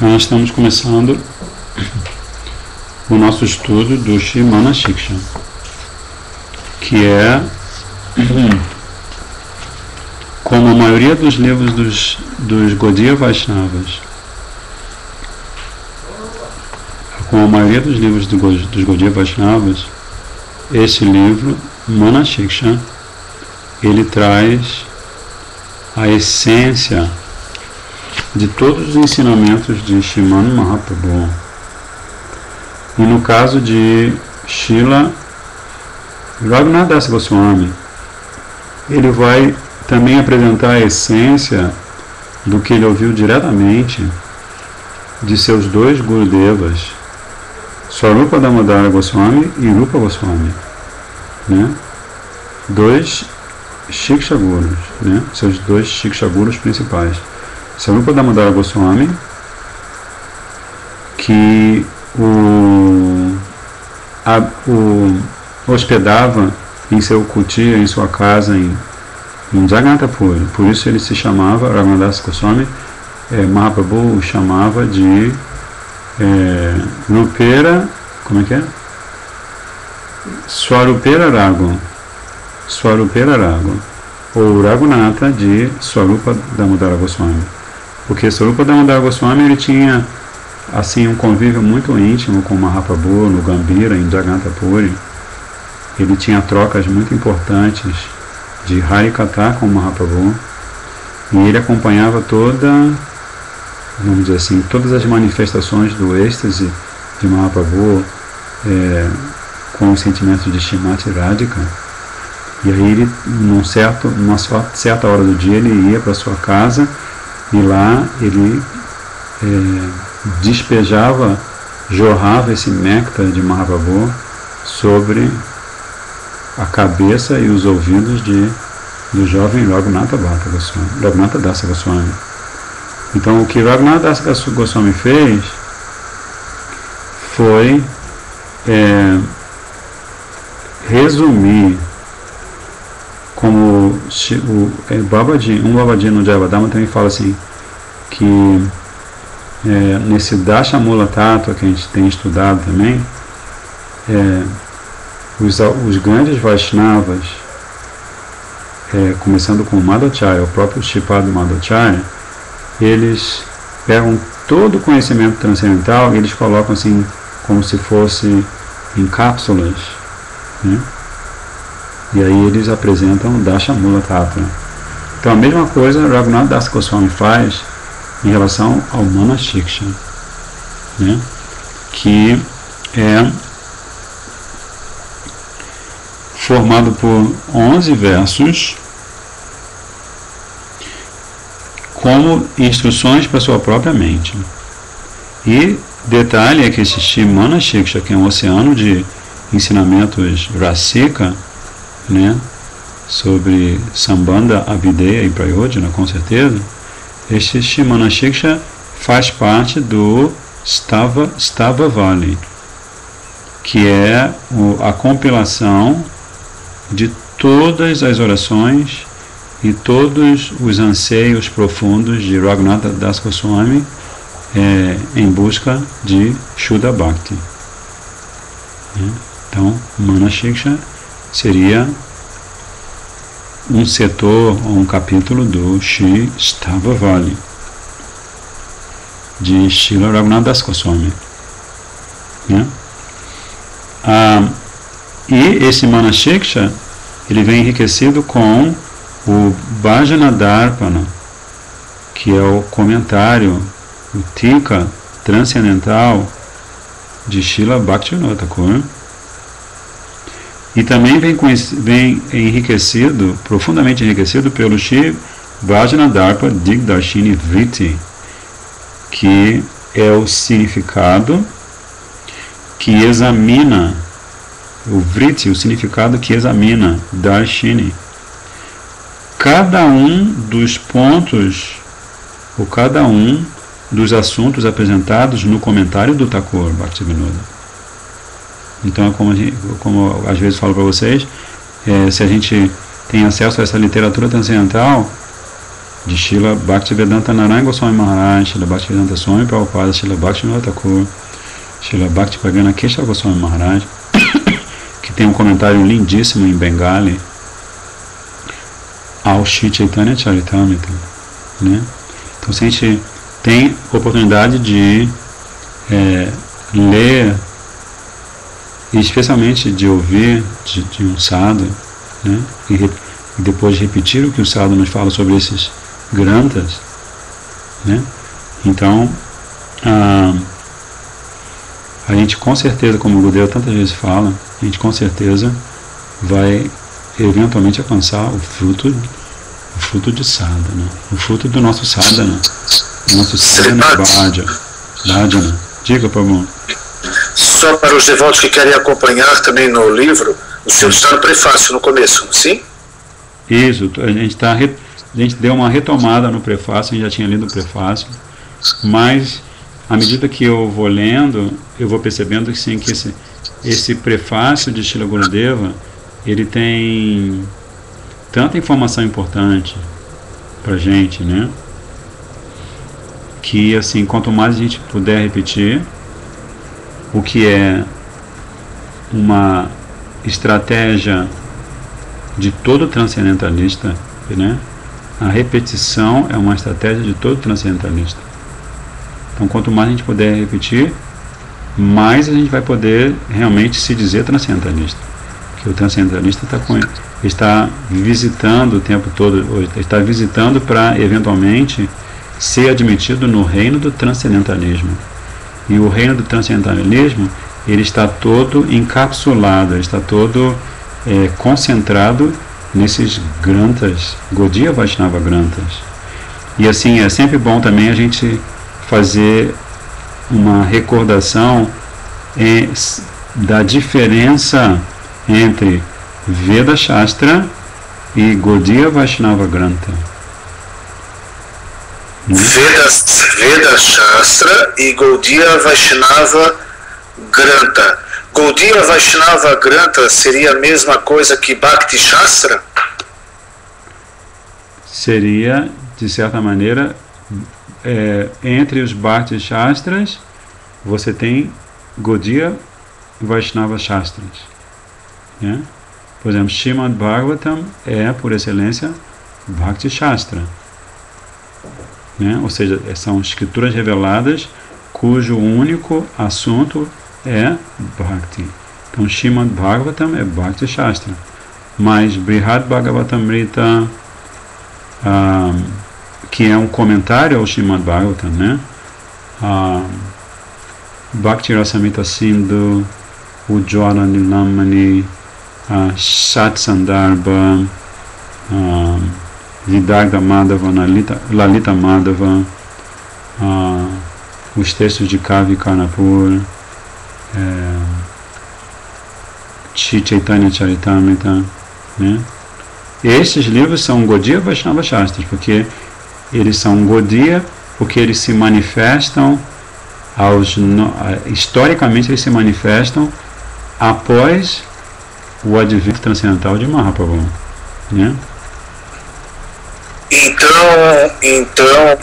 Nós estamos começando o nosso estudo do Sri Manashiksha, que é, como a maioria dos livros dos Gaudiya Vaishnavas, como a maioria dos livros dos Gaudiya Vaishnavas, esse livro, Manashiksha, ele traz a essência de todos os ensinamentos de Srimad Mahaprabhu. E no caso de Srila Raghunath Das Goswami, ele vai também apresentar a essência do que ele ouviu diretamente de seus dois Gurudevas, Swarupa Damodara Goswami e Rupa Goswami, né? Dois Shiksha Gurus, né? Seus dois Shiksha Gurus principais. Swarupa Damodara Goswami, que o hospedava em seu kutir, em sua casa em Jagannath Puri. Por isso ele se chamava, Raghunath Das Goswami, Mahaprabhu o chamava de Rupera, como é que é? Swarupera Raghu, ou Raghunatha de Swarupa Damodara Goswami. Porque Swarupa Damodara Goswami ele tinha assim um convívio muito íntimo com Mahaprabhu no Gambhira, em Jagannath Puri. Ele tinha trocas muito importantes de Harikatha com Mahaprabhu, e ele acompanhava vamos dizer assim, todas as manifestações do êxtase de Mahaprabhu com os sentimentos de Srimati Radhika. E aí ele, numa certa hora do dia, ele ia para sua casa e lá ele jorrava esse néctar de Mahaprabhu sobre a cabeça e os ouvidos do jovem Raghunath Dasa Goswami. Então o que Raghunath Dasa Goswami fez foi resumir, como um Babaji no Jayavadama também fala assim, que nesse Dashamula Tattva que a gente tem estudado também, os grandes Vaishnavas, começando com o Madhacharya, o próprio Shripad Madhacharya, eles pegam todo o conhecimento transcendental e eles colocam assim, como se fosse em cápsulas, né? E aí eles apresentam o Dashamula Tattva. Então a mesma coisa Raghunath Das Goswami faz em relação ao Manashiksha, né? Que é formado por 11 versos como instruções para sua própria mente. E detalhe é que esse Manashiksha, que é um oceano de ensinamentos rasika, né, sobre Sambandha, Abhideya e Prayojana, com certeza, este Manashiksha faz parte do Stavavali, que é a compilação de todas as orações e todos os anseios profundos de Raghunath Das Goswami em busca de Shuddha Bhakti. Então, Manashiksha seria um setor ou um capítulo do Shri Stavavali de Srila Raghunath Das Goswami, né? E esse Manashiksha ele vem enriquecido com o Bhajana Darpana, que é o comentário, o Tika transcendental de Srila Bhaktivinoda Thakur. E também vem enriquecido, profundamente enriquecido, pelo Shri Bhajana Darpa Digdarshini Vritti, que é o significado que examina, o Vritti, o significado que examina Darshini, cada um dos pontos, ou cada um dos assuntos apresentados no comentário do Thakur Bhaktivinoda. Então, como às vezes falo para vocês, se a gente tem acesso a essa literatura transcendental, de Srila Bhaktivedanta Narayana Goswami Maharaj, Srila Bhaktivedanta Swami Prabhupada, Srila Bhaktivinoda Thakur, Srila Bhaktivedanta Keshav Goswami Maharaj, que tem um comentário lindíssimo em Bengali ao Shri Chaitanya Charitamrita, né? Então, se a gente tem oportunidade de ler, e especialmente de ouvir de um sadhu, né? E depois repetir o que o sadhu nos fala sobre esses granthas, né? Então, a gente com certeza, como o Gurudeva tantas vezes fala, a gente com certeza vai eventualmente alcançar o fruto de sadhana, o fruto do nosso sadhana, do nosso sadhana bhajana. Diga, Prabhu. Só para os devotos que querem acompanhar também no livro, o senhor está no prefácio, no começo, sim? Isso, a gente deu uma retomada no prefácio, a gente já tinha lido o prefácio, mas à medida que eu vou lendo, eu vou percebendo que sim, que esse prefácio de Srila Gurudeva, ele tem tanta informação importante pra gente, né? Que assim, quanto mais a gente puder repetir, o que é uma estratégia de todo transcendentalista, né? A repetição é uma estratégia de todo transcendentalista. Então, quanto mais a gente puder repetir, mais a gente vai poder realmente se dizer transcendentalista. Porque o transcendentalista está visitando o tempo todo, está visitando para eventualmente ser admitido no reino do transcendentalismo. E o reino do transcendentalismo, ele está todo encapsulado, ele está todo concentrado nesses granthas, Gaudiya Vaishnava granthas. E assim, é sempre bom também a gente fazer uma recordação da diferença entre Veda Shastra e Gaudiya Vaishnava Grantha. Veda Shastra e Gaudiya Vaishnava Grantha. Gaudiya Vaishnava Grantha seria a mesma coisa que Bhakti Shastra? Seria, de certa maneira, entre os Bhakti Shastras, você tem Gaudiya Vaishnava Shastras, né? Por exemplo, Srimad Bhagavatam é, por excelência, Bhakti Shastra, né? Ou seja, são escrituras reveladas cujo único assunto é Bhakti. Então, Srimad Bhagavatam é Bhakti Shastra, mas Brihad Bhagavatamrita, que é um comentário ao Srimad Bhagavatam, né? Bhakti Rasamrita Sindhu, Ujjwala Nilamani, Shat Sandarbha, Vidagda Madhava, Lalita Madhava, os textos de Kavi Karnapur, Chaitanya Charitamrita, né? Esses livros são Gaudiya Vaishnava Shastras, porque eles são Gaudiya, porque eles se manifestam historicamente eles se manifestam após o advento transcendental de Mahaprabhu, né? Então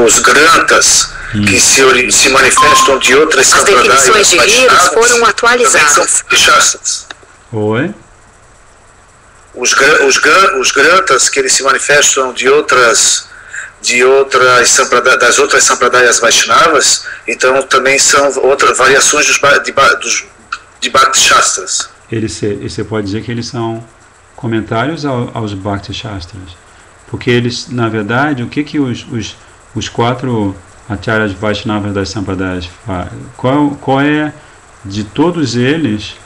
os granthas que se manifestam de outras sampradayas, as definições de livros foram atualizadas. Oi? Os granthas que eles se manifestam das outras sampradayas Vaishnavas, então também são outras variações de Bhakti Shastras. Você pode dizer que eles são comentários aos Bhakti Shastras, porque eles, na verdade, o que os quatro acharyas Vaishnavas das sampradayas fazem? Qual é, de todos eles,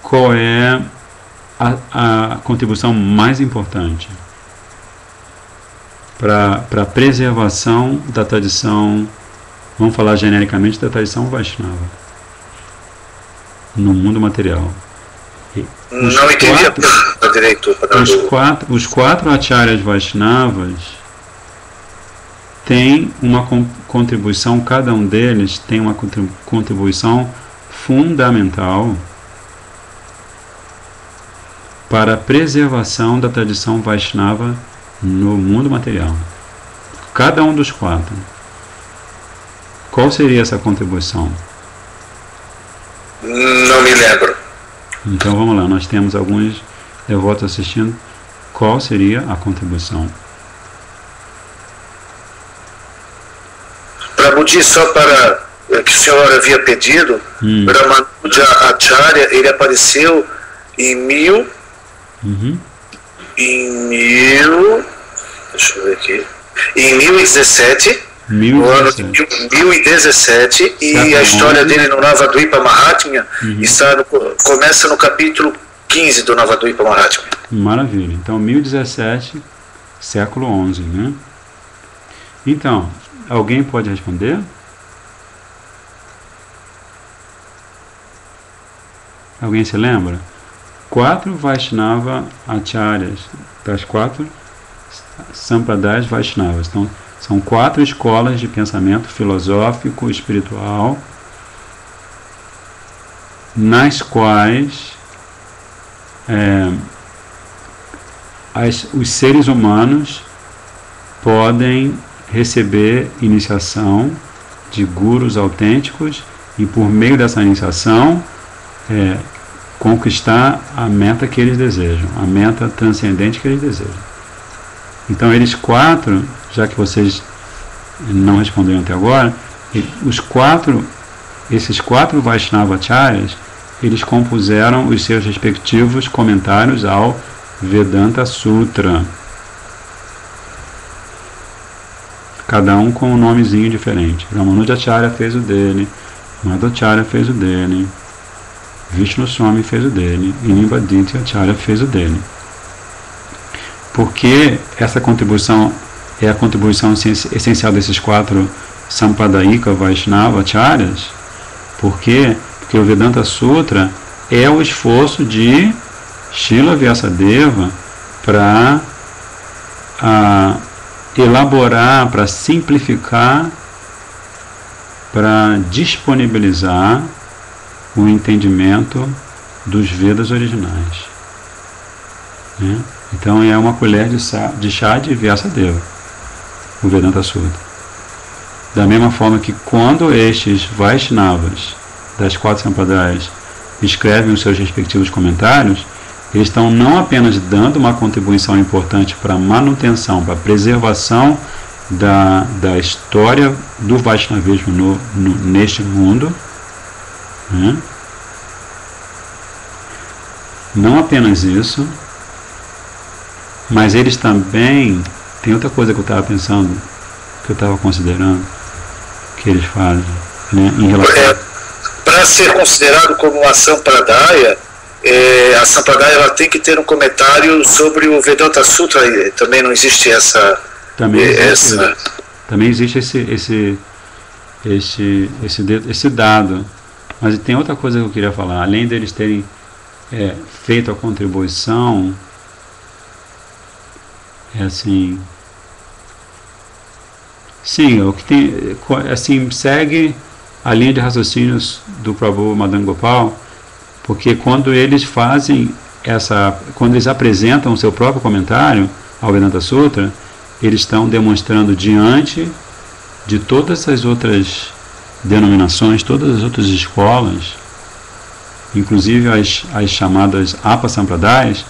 qual é a contribuição mais importante para a preservação da tradição, vamos falar genericamente, da tradição Vaishnava no mundo material? Não entendi direito. Os quatro acharyas Vaishnavas têm uma contribuição, cada um deles tem uma contribuição fundamental para a preservação da tradição Vaishnava no mundo material. Cada um dos 4. Qual seria essa contribuição? Não me lembro. Então vamos lá, nós temos alguns devotos assistindo. Qual seria a contribuição? Prabhuji, só para que o senhor havia pedido, Ramanuja Acharya, ele apareceu em deixa eu ver aqui, em 1017, no ano de 1017, e a história dele no Navadvipa Mahatmya começa no capítulo 15 do Navadvipa Mahatmya. Maravilha. Então, 1017, século 11, né? Então, alguém pode responder? Alguém se lembra? 4 Vaishnava Acharyas, das 4 Sampradayas Vaishnavas. Então, são 4 escolas de pensamento filosófico, espiritual, nas quais os seres humanos podem receber iniciação de gurus autênticos e, por meio dessa iniciação, conquistar a meta que eles desejam, a meta transcendente que eles desejam. Então, eles 4, já que vocês não responderam até agora, esses 4 Vaishnavacharyas, eles compuseram os seus respectivos comentários ao Vedanta Sutra. Cada um com um nomezinho diferente. Ramanujacharya fez o dele, Madhvacharya fez o dele, Vishnu Swami fez o dele e Nimbaditya Acharya fez o dele. Porque essa contribuição é a contribuição essencial desses 4 Sampadayika Vaishnava Acharyas? Por quê? Porque o Vedanta Sutra é o esforço de Srila Vyasadeva para elaborar, para simplificar, para disponibilizar o entendimento dos Vedas originais. Né? Então é uma colher de chá de Vyasadeva, o Vedanta Sutra. Da mesma forma que quando estes Vaishnavas das 4 Sampradayas escrevem os seus respectivos comentários, eles estão não apenas dando uma contribuição importante para a manutenção, para a preservação da história do Vaishnavismo neste mundo, né? Não apenas isso, mas eles também, tem outra coisa que eu estava pensando, que eu estava considerando, que eles fazem, né, em relação... Para ser considerado como uma Sampradaya, a Sampradaya ela tem que ter um comentário sobre o Vedanta Sutra. Também não existe essa... Também existe esse dado. Mas tem outra coisa que eu queria falar. Além deles terem feito a contribuição, assim... Sim, o que tem, assim, segue a linha de raciocínios do Prabhu Madan Gopal, porque quando eles quando eles apresentam o seu próprio comentário ao Vedanta Sutra, eles estão demonstrando diante de todas as outras denominações, todas as outras escolas, inclusive as chamadas Apa Sampradayas,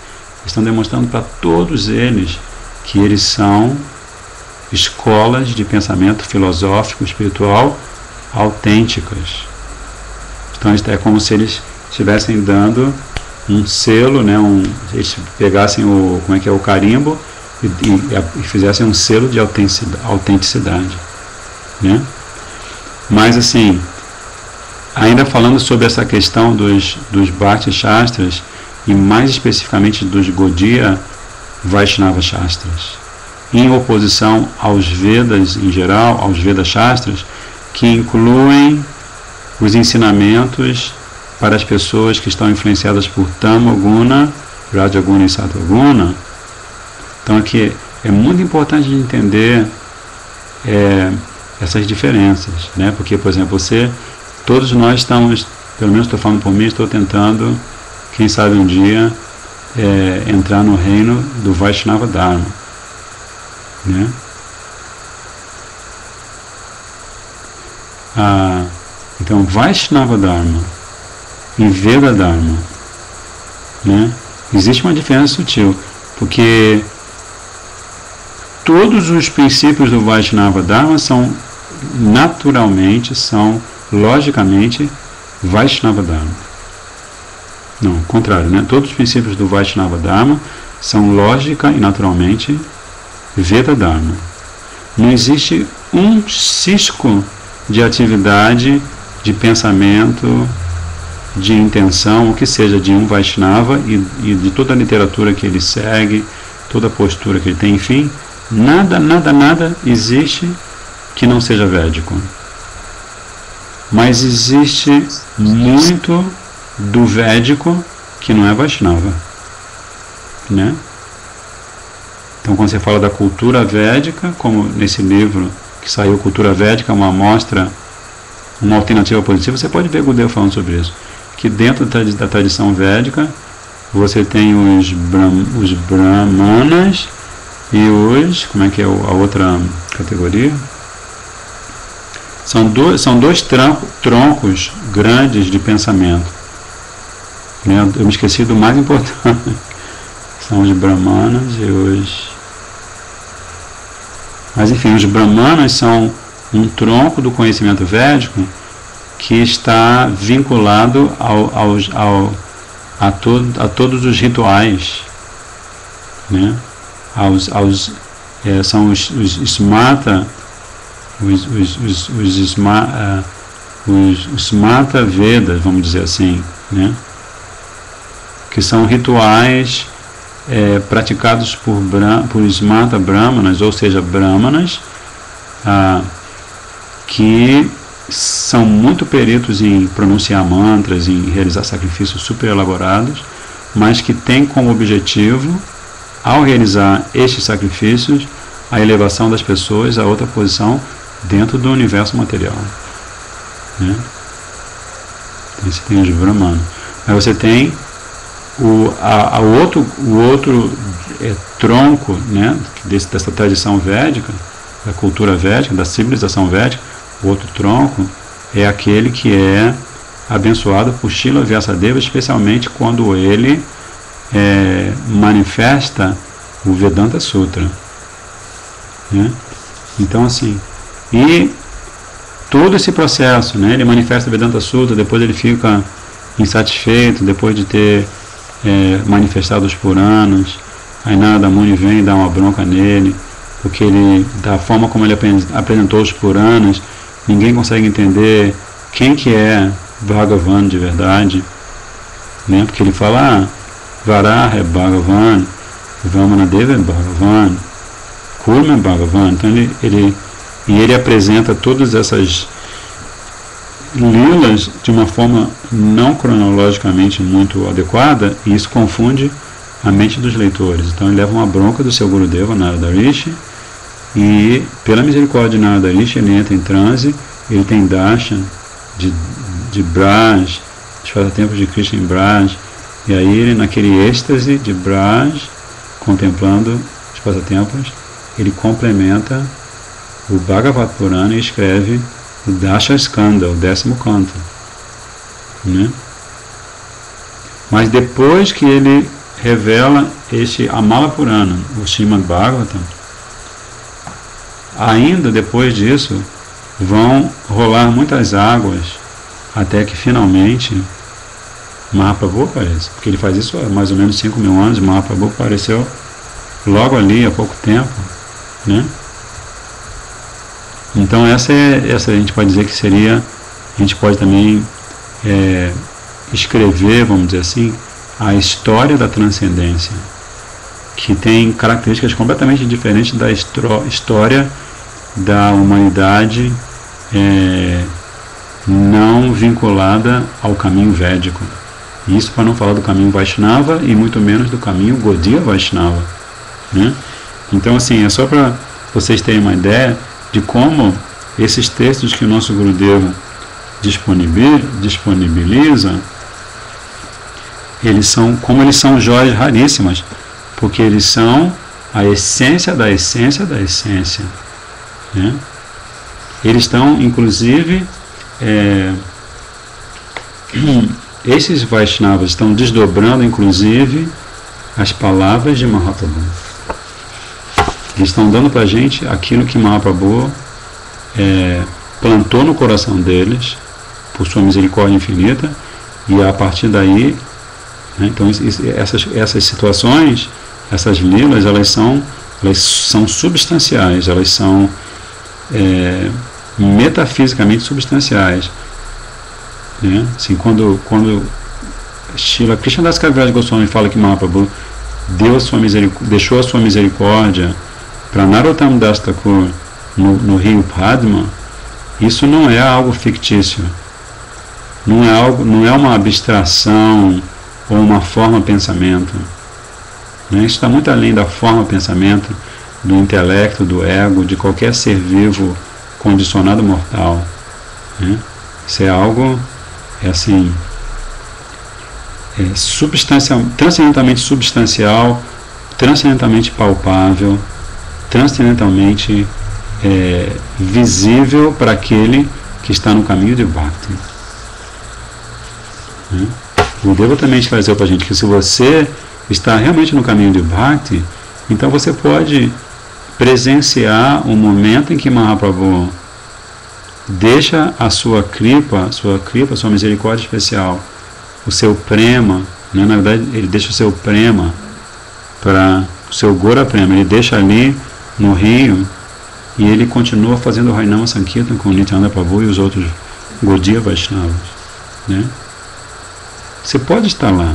estão demonstrando para todos eles que eles são escolas de pensamento filosófico, espiritual autênticas. Então é como se eles estivessem dando um selo, né, eles pegassem o carimbo e fizessem um selo de autenticidade, né? Mas assim, ainda falando sobre essa questão dos Bhakti Shastras e mais especificamente dos Gaudiya Vaishnava Shastras, em oposição aos Vedas em geral, aos Veda Shastras, que incluem os ensinamentos para as pessoas que estão influenciadas por Tamoguna, Rajaguna e Sattva-guna. Então aqui é muito importante entender essas diferenças, né? Porque, por exemplo, todos nós estamos, pelo menos estou falando por mim, estou tentando, quem sabe um dia, entrar no reino do Vaishnava Dharma, né? Então, Vaishnava Dharma e Veda Dharma, né? Existe uma diferença sutil, porque todos os princípios do Vaishnava Dharma são logicamente, Vaishnava Dharma. Não, ao contrário, né? Todos os princípios do Vaishnava Dharma são lógica e naturalmente Veda Dharma. Não existe um cisco de atividade, de pensamento, de intenção, o que seja de um Vaishnava e de toda a literatura que ele segue, toda a postura que ele tem, enfim, nada existe que não seja védico. Mas existe muito do védico que não é Vaishnava, né? Então, quando você fala da cultura védica, como nesse livro que saiu, Cultura Védica, uma amostra, uma alternativa positiva, você pode ver Gurudev falando sobre isso, que dentro da tradição védica você tem os brahmanas e os, como é que é a outra categoria? São dois troncos grandes de pensamento, né? Eu me esqueci do mais importante. São os brahmanas e os... Mas enfim, os brahmanas são um tronco do conhecimento védico que está vinculado a todos os rituais, né? São os Smarta, os Smarta Vedas, vamos dizer assim, né? Que são rituais praticados por Smarta Brahmanas, ou seja, Brahmanas, que são muito peritos em pronunciar mantras, em realizar sacrifícios super elaborados, mas que têm como objetivo, ao realizar estes sacrifícios, a elevação das pessoas a outra posição dentro do universo material, né? Então você tem os Brahmanas. Aí você tem o outro tronco, né, dessa tradição védica, da cultura védica, da civilização védica. O outro tronco é aquele que é abençoado por Srila Vyasadeva, especialmente quando ele manifesta o Vedanta Sutra, né? Então, assim, e todo esse processo, né, ele manifesta o Vedanta Sutra, depois ele fica insatisfeito, depois de ter manifestado os Puranas, aí Narada Muni vem dar uma bronca nele, porque ele, da forma como ele apresentou os Puranas, ninguém consegue entender quem que é Bhagavan de verdade, né? Porque ele fala, Varaha é Bhagavan, Vamanadeva é Bhagavan, Kurma é Bhagavan. Então ele apresenta todas essas lilas de uma forma não cronologicamente muito adequada, e isso confunde a mente dos leitores. Então ele leva uma bronca do seu Gurudeva, Narada Rishi, e pela misericórdia de Narada Rishi ele entra em transe, ele tem darshan de Braj, os passatempos de Krishna em Braj, e aí ele, naquele êxtase de Braj, contemplando os passatempos, ele complementa o Bhagavad Purana e escreve o Dasha Skanda, o 10º canto, né? Mas depois que ele revela este Amala Purana, o Srimad Bhagavatam, ainda depois disso vão rolar muitas águas até que finalmente Mahaprabhu aparece, porque ele faz isso há mais ou menos 5.000 anos. Mahaprabhu apareceu logo ali há pouco tempo, né? Então essa a gente pode dizer que seria, a gente pode também escrever, vamos dizer assim, a história da transcendência, que tem características completamente diferentes da história da humanidade não vinculada ao caminho védico. Isso para não falar do caminho Vaishnava e muito menos do caminho Gaudiya Vaishnava, né? Então, assim, é só para vocês terem uma ideia de como esses textos que o nosso Gurudeva disponibiliza, como eles são joias raríssimas, porque eles são a essência da essência da essência, né? Eles estão, inclusive, esses Vaishnavas estão desdobrando, inclusive, as palavras de Mahaprabhu. Eles estão dando para a gente aquilo que Mahaprabhu plantou no coração deles, por sua misericórdia infinita, e a partir daí, né, então essas situações, essas lilas, elas são substanciais, elas são metafisicamente substanciais, né? Assim, quando Srila Krishnadas Kaviraj Goswami fala que Mahaprabhu deixou a sua misericórdia para Narottam Das Thakur no rio Padma, isso não é algo fictício, não é uma abstração ou uma forma pensamento, né? Isso está muito além da forma pensamento, do intelecto, do ego, de qualquer ser vivo condicionado mortal, né? Isso é algo transcendentalmente substancial, transcendentalmente palpável, transcendentalmente visível para aquele que está no caminho de Bhakti, né? O Deva também esclareceu para a gente que se você está realmente no caminho de Bhakti, então você pode presenciar o momento em que Mahaprabhu deixa a sua kripa, sua misericórdia especial, o seu prema, né? Na verdade ele deixa o seu prema, o seu Gora Prema, ele deixa ali no rio e ele continua fazendo o Harinama Sankirtan com Nityananda Prabhu e os outros Gaudiya Vaishnavas, né? Você pode estar lá,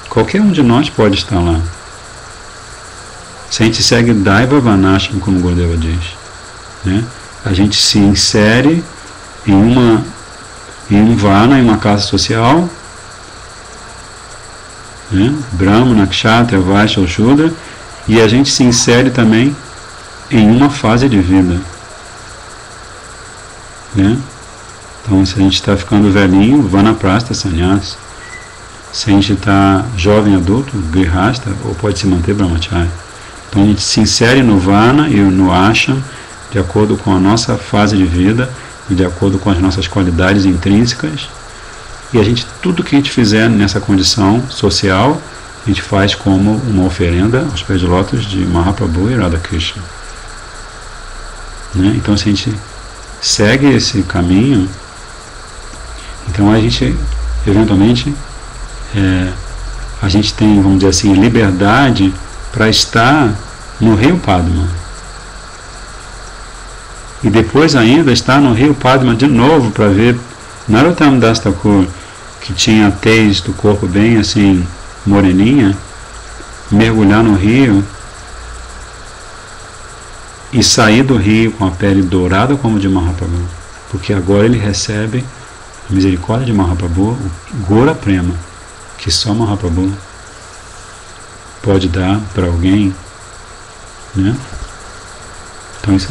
qualquer um de nós pode estar lá, se a gente segue Daiva Vanasham, como Gurudeva diz, né? A gente se insere em um Vana, em uma classe social, né? Brahmana, Kshatriya, Vaishya ou Shudra, e a gente se insere também em uma fase de vida, né? Então, se a gente está ficando velhinho, Vanaprastha, Sannyas. Se a gente está jovem, adulto, Grihastha, ou pode se manter Brahmacharya. Então, a gente se insere no Vana e no Ashram de acordo com a nossa fase de vida e de acordo com as nossas qualidades intrínsecas. E tudo que a gente fizer nessa condição social, a gente faz como uma oferenda aos pés de lótus de Mahaprabhu e Radha Krishna, né? Então, se a gente segue esse caminho, então a gente, eventualmente, a gente tem, vamos dizer assim, liberdade para estar no rio Padma. E depois ainda estar no rio Padma de novo para ver Narottam Das Thakur, que tinha a tez do corpo bem assim, moreninha, mergulhar no rio e sair do rio com a pele dourada como de Mahaprabhu, porque agora ele recebe a misericórdia de Mahaprabhu, o Gora Prema, que só Mahaprabhu pode dar para alguém, né? Então isso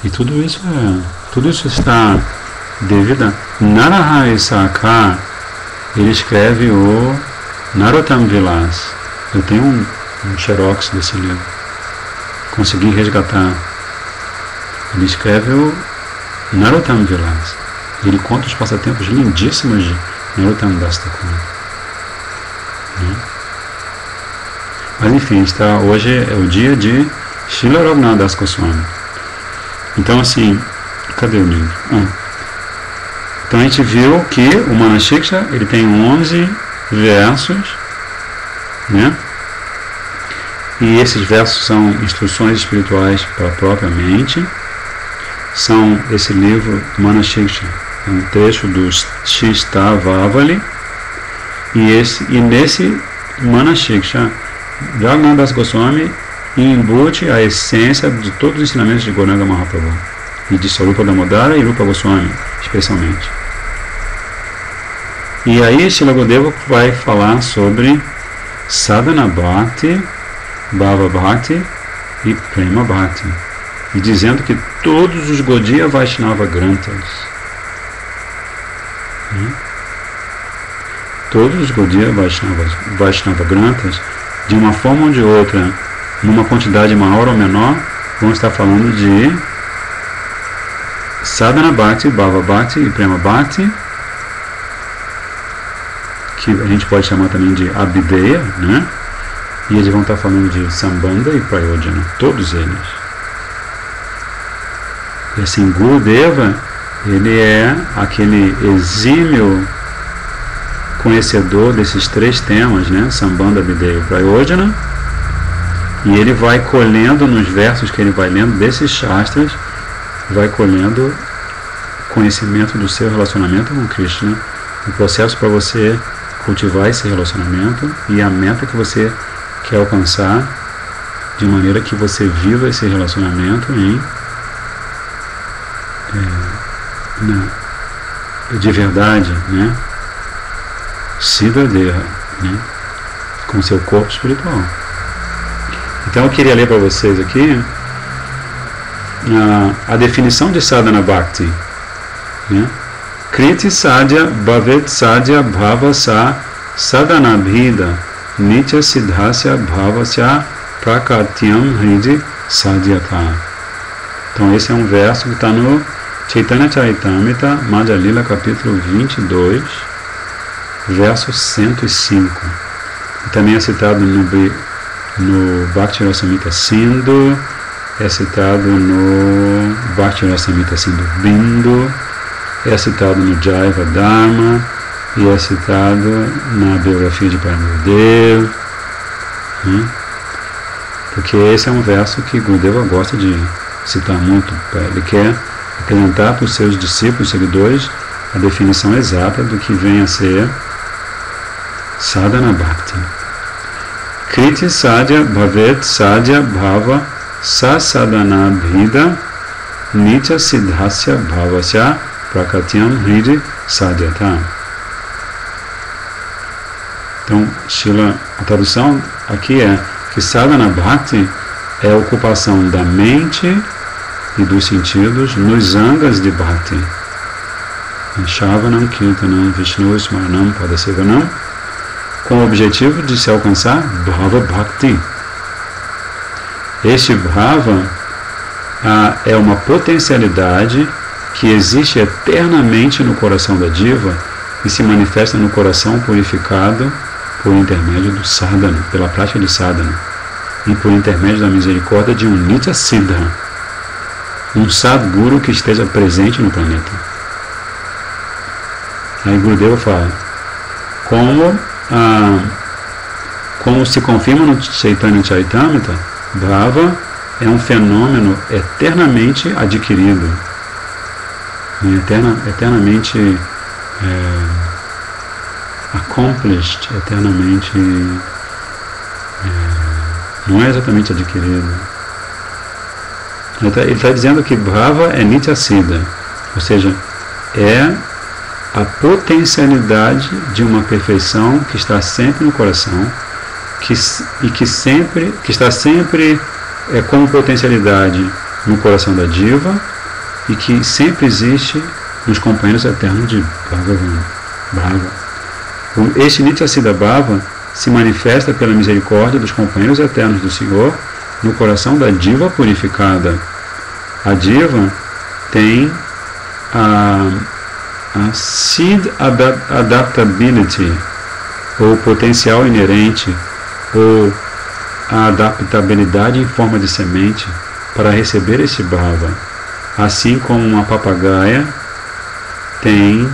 e tudo isso está devido a Narahari Sakha. Ele escreve o Narottam Vilas. Eu tenho um xerox desse livro, consegui resgatar. Ele escreve o Narottam Vilas. Ele conta os passatempos lindíssimos de Narottam Das Thakur, né? Mas enfim, hoje é o dia de Srila Raghunath Das Goswami. Então assim, cadê o livro? Então a gente viu que o Manashiksha, ele tem 11 versos, né? E esses versos são instruções espirituais para a própria mente. São esse livro Manashiksha, é um trecho do Shistavavali, e nesse Manashiksha, Raghunath Das Goswami embute a essência de todos os ensinamentos de Gauranga Mahaprabhu e de Swarupa Damodara e Rupa Goswami, especialmente. E aí Srila Gurudeva vai falar sobre Sadhana Bhakti, Bhava Bhakti e Prema Bhakti, e dizendo que todos os Gaudiya Vaishnava Granthas, todos os Gaudiya Vaishnava Granthas, de uma forma ou de outra, numa quantidade maior ou menor, vão estar falando de Sadhana Bhakti, Bhava Bhakti e Prema Bhakti, que a gente pode chamar também de Abhideya, né? E eles vão estar falando de Sambandha e Prayojana, todos eles. E assim, Gurudeva, ele é aquele exímio conhecedor desses três temas, né? Sambandha, Abhideya e Prayojana, e ele vai colhendo nos versos que ele vai lendo desses shastras, vai colhendo conhecimento do seu relacionamento com Krishna, o processo para você cultivar esse relacionamento e a meta que você quer alcançar, de maneira que você viva esse relacionamento de verdade, né? Siddhadeha, né? Com seu corpo espiritual. Então eu queria ler para vocês aqui a definição de Sadhana Bhakti, né? Kriti Sadhya Bhavet Sadhya Bhavasa Sadhanabhida Nitya Siddhasya Bhavasya Prakatyam Hridi Sadhyata. Então esse é um verso que está no Chaitanya Charitamrita, Madhya Lila, capítulo 22, verso 105. E também é citado no Bhakti Rasamrita Sindhu, é citado no Bhakti Rasamrita Sindhu Bindu, é citado no Jaiva Dharma e é citado na biografia de Paramadeva, né? Porque esse é um verso que Gurudeva gosta de citar muito. Ele quer apresentar para os seus discípulos, seguidores, a definição exata do que vem a ser Sadhana Bhakti. Kriti Sadhya Bhavet Sadhya Bhava Sasadhana Bhida Nitya Siddhasya Bhavasya Prakatyam Hridi Sadhyata. Então, a tradução aqui é que Sadhana Bhakti é a ocupação da mente e dos sentidos nos angas de Bhakti. Shavanam, Kirtanam, Vishnu, Smaranam, Padasevanam, com o objetivo de se alcançar Bhava Bhakti. Este Bhava é uma potencialidade que existe eternamente no coração da diva e se manifesta no coração purificado por intermédio do sadhana, pela prática de sadhana, e por intermédio da misericórdia de um Nitya Siddha, um Sadguru que esteja presente no planeta. Aí Gurudeva fala, como se confirma no Chaitanya Charitamrita, Bhava é um fenômeno eternamente adquirido, eternamente accomplished, eternamente não é exatamente adquirido. Ele está dizendo que Bhava é Nitya Siddha, ou seja, é a potencialidade de uma perfeição que está sempre no coração, que está sempre como potencialidade no coração da diva e que sempre existe nos companheiros eternos de Bhava. Este Nitya Siddha Bhava se manifesta pela misericórdia dos companheiros eternos do Senhor no coração da diva purificada. A diva tem a seed adaptability, ou potencial inerente, ou a adaptabilidade em forma de semente para receber este Bhava, assim como uma papagaia tem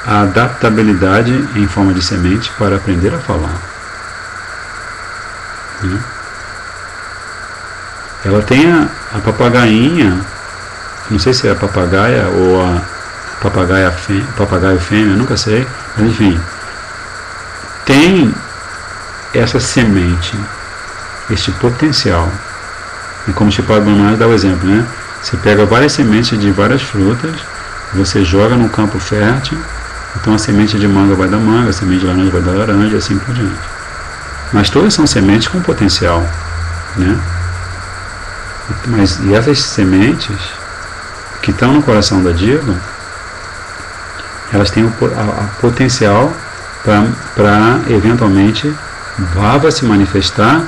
a adaptabilidade em forma de semente para aprender a falar. Ela tem a papagainha, não sei se é a papagaia ou a papagaio fêmea, nunca sei, mas enfim, tem essa semente, este potencial. É como o Sripad Maharaj dá o exemplo, né? Você pega várias sementes de várias frutas, você joga num campo fértil, então a semente de manga vai dar manga, a semente de laranja vai dar laranja e assim por diante. Mas todas são sementes com potencial, né? E essas sementes que estão no coração da diva, elas têm a potencial para eventualmente bhava se manifestar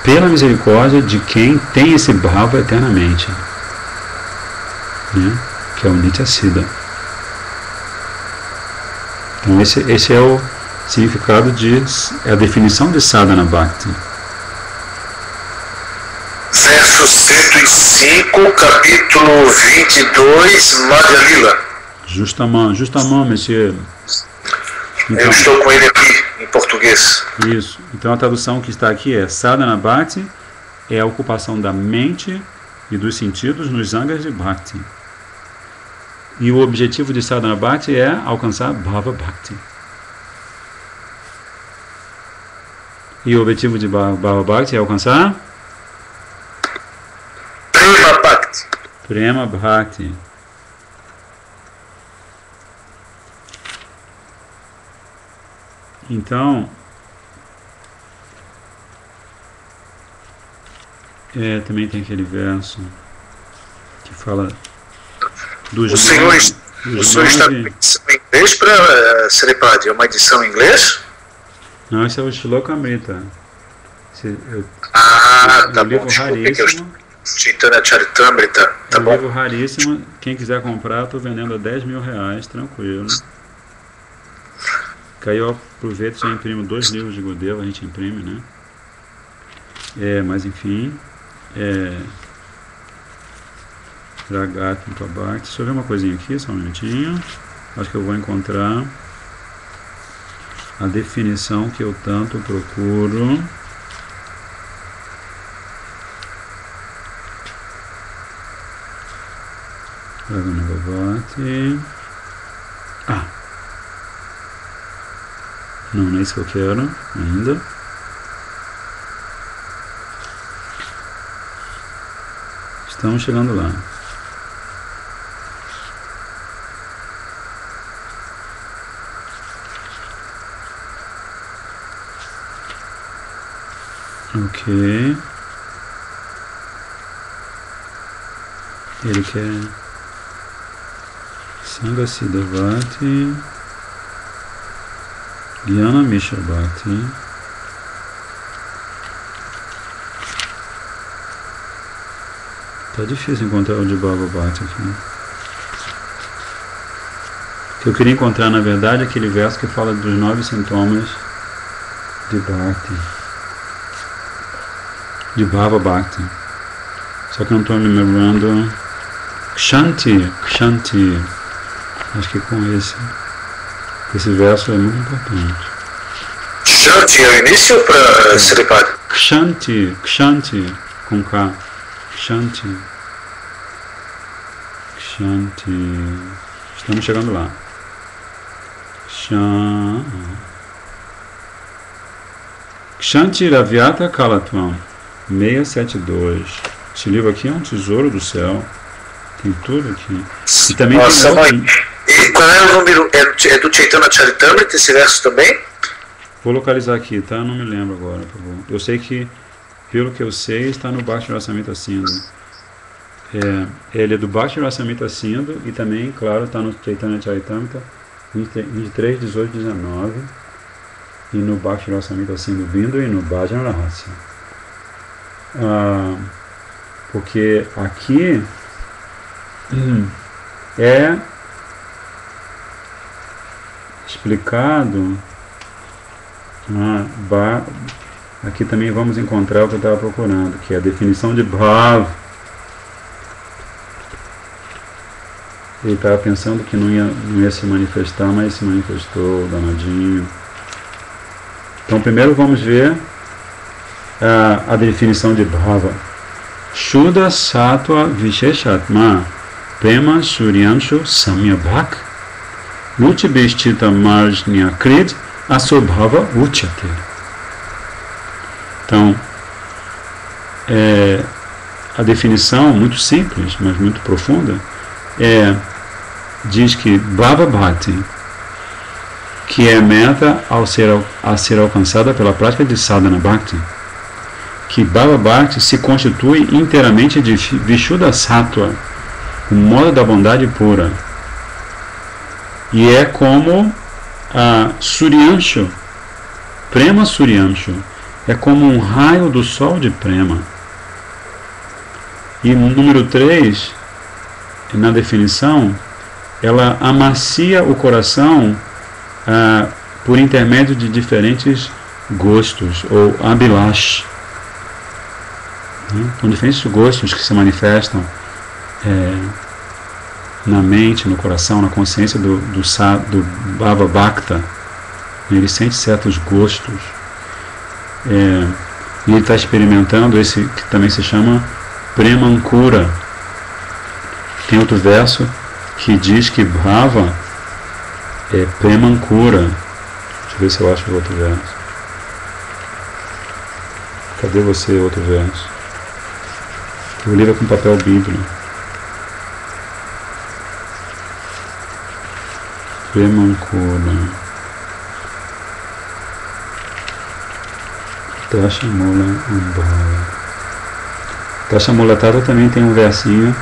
pela misericórdia de quem tem esse bhava eternamente, né? Que é o Nityasiddha. Então esse é o significado é a definição de sadhana bhakti. Verso 105, capítulo 22, Madhya Lila. Justement, monsieur. Então, eu estou com ele aqui em português. Isso. Então a tradução que está aqui é: sadhana bhakti é a ocupação da mente e dos sentidos nos angas de bhakti. E o objetivo de sadhana bhakti é alcançar bhava bhakti. E o objetivo de bhava bhakti é alcançar Prema Bhakti. Prema Bhakti. Então, também tem aquele verso que fala dos o senhor está com edição em inglês para Sripad? É uma edição em inglês? Não, esse é o Shloka Amrita. Tá bom. Raríssimo. Chaitanya Charitamrita. Tá bom. Livro raríssimo. Quem quiser comprar, estou vendendo a R$10.000, tranquilo. Que aí eu aproveito e já imprimo 2 livros de Gudeva, a gente imprime, né? Mas enfim. Ragati Bhakti. Deixa eu ver uma coisinha aqui, só um minutinho. Acho que eu vou encontrar a definição que eu tanto procuro. Bhagavati. Não é isso que eu quero ainda. Estamos chegando lá. Ok. Ele quer Sangha Siddhavati, Gyana Mishra Bhakti, tá difícil encontrar o de Bhava Bhakti aqui. O que eu queria encontrar, na verdade, é aquele verso que fala dos 9 sintomas de Bhakti, de Bhava Bhakti. Só que eu não estou me lembrando. Kshanti. Acho que com esse verso é muito importante. Kshanti é o início para Sripad? Kshanti, com K. Kshanti. Estamos chegando lá. Kshanti Ravyata Kalatvam 672. Esse livro aqui é um tesouro do céu. Tem tudo aqui. E também nossa, tem e qual é o número? É do Chaitanya Charitamrita esse verso também? Vou localizar aqui, tá? Não me lembro agora, por favor. Eu sei que, pelo que eu sei, está no Bhakti Rasamrita Sindhu. Ele é do Bhakti Rasamrita Sindhu e também, claro, está no Chaitanya Charitamrita 23, 18, 19 e no Bhakti Rasamrita Sindhu Bindu e no Bhajan Rahasya. Porque aqui é explicado, aqui também vamos encontrar o que eu estava procurando, que é a definição de Bhav. Ele estava pensando que não ia se manifestar, mas se manifestou, danadinho. Então primeiro vamos ver a definição de Bhava. Shuddha Sattva Visheshatma Prema Suryanshu Samyabhak Ruchibhishchita Marjnya Krid Asobhava Uchate. Então, a definição, muito simples, mas muito profunda, diz que Bhava Bhakti, que é a meta a ser alcançada pela prática de Sadhana Bhakti, que Bhava Bhakti se constitui inteiramente de Vishuddha Sattva, o modo da bondade pura. E é como Suryanshu, Prema Suryanshu, é como um raio do sol de Prema. E no número 3, na definição, ela amacia o coração por intermédio de diferentes gostos, ou abhilash. São diferentes gostos que se manifestam na mente, no coração, na consciência do Bhava Bhakta. Ele sente certos gostos. E ele está experimentando esse que também se chama Premankura. Tem outro verso que diz que Bhava é Premankura. Deixa eu ver se eu acho o outro verso. Cadê você, outro verso? O livro é com papel bíblico. Premankura. Tashamula Ambhava. Tashamula Tata também tem um versinho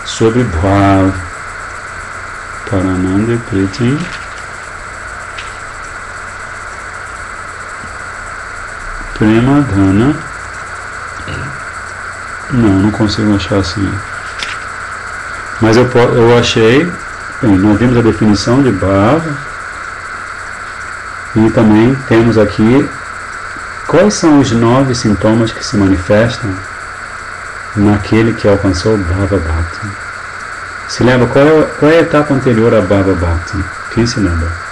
sobre Bhav. Parananda Priti. Prema Dhana. Não consigo achar assim. Mas eu achei. Bem, nós vimos a definição de Bhava. E também temos aqui quais são os 9 sintomas que se manifestam naquele que alcançou Bhava Bhakti. Se lembra qual é a etapa anterior a Bhava Bhakti? Quem se lembra?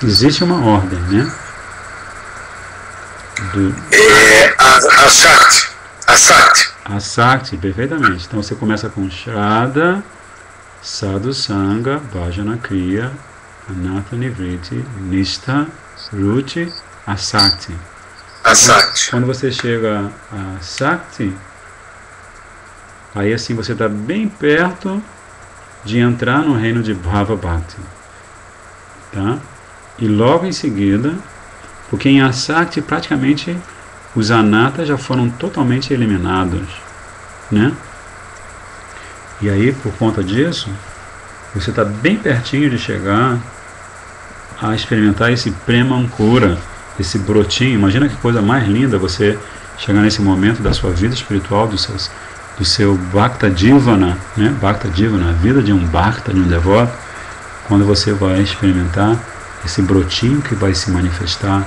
Existe uma ordem, né? A Sakti, perfeitamente. Então você começa com Shraddha, Sadhu Sangha, Bhajana Kriya, Anatha Nivriti, Nishtha, Ruchi, Asakti. Quando você chega a Sakti, aí assim você está bem perto de entrar no reino de Bhava Bhakti. Tá? E logo em seguida, porque em Asakti praticamente os anatas já foram totalmente eliminados, né? E aí, por conta disso, você está bem pertinho de chegar a experimentar esse Premankura, esse brotinho. Imagina que coisa mais linda você chegar nesse momento da sua vida espiritual, do seu Bhakta Jivana, né? Bhakta Jivana, a vida de um Bhakta, de um devoto, quando você vai experimentar esse brotinho que vai se manifestar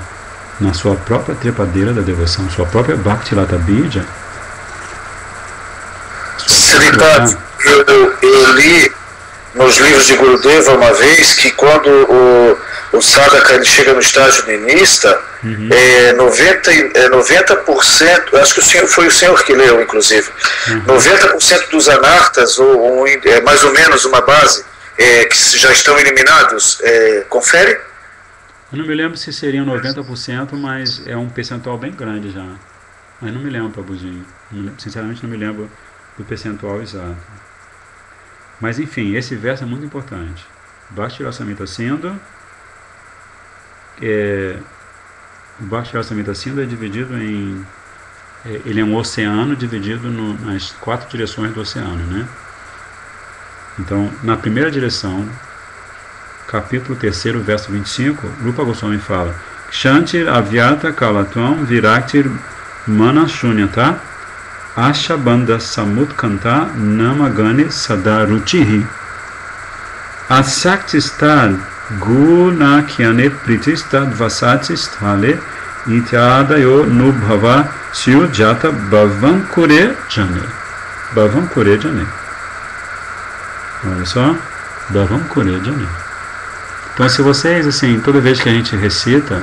na sua própria trepadeira da devoção, sua própria Bhakti Lata Bija. Sripad, eu li nos livros de Gurudeva uma vez que quando o sadhaka ele chega no estágio ninista, 90%, acho que foi o senhor que leu, inclusive, 90% dos anartas, ou mais ou menos uma base, que já estão eliminados, confere? Eu não me lembro se seriam 90%, mas é um percentual bem grande já. Mas não me lembro, Prabhuji. Sinceramente não me lembro do percentual exato. Mas enfim, esse verso é muito importante. Bhakti Rasamrita Sindhu, o Bhakti Rasamrita Sindhu é dividido em... ele é um oceano dividido nas 4 direções do oceano, né? Então, na primeira direção, capítulo 3, verso 25, Rupa Goswami fala: Kshantir avyarta kalatvam viraktir manashunyata ashabandha samutkanta namagane sadaruchihi asaktistad gunakyane pritistad vasatistale ityadayo nubhava syujata bhavankure jane. Bhavankure jane. Olha só, Bhavankure jane. Então, se vocês, assim, toda vez que a gente recita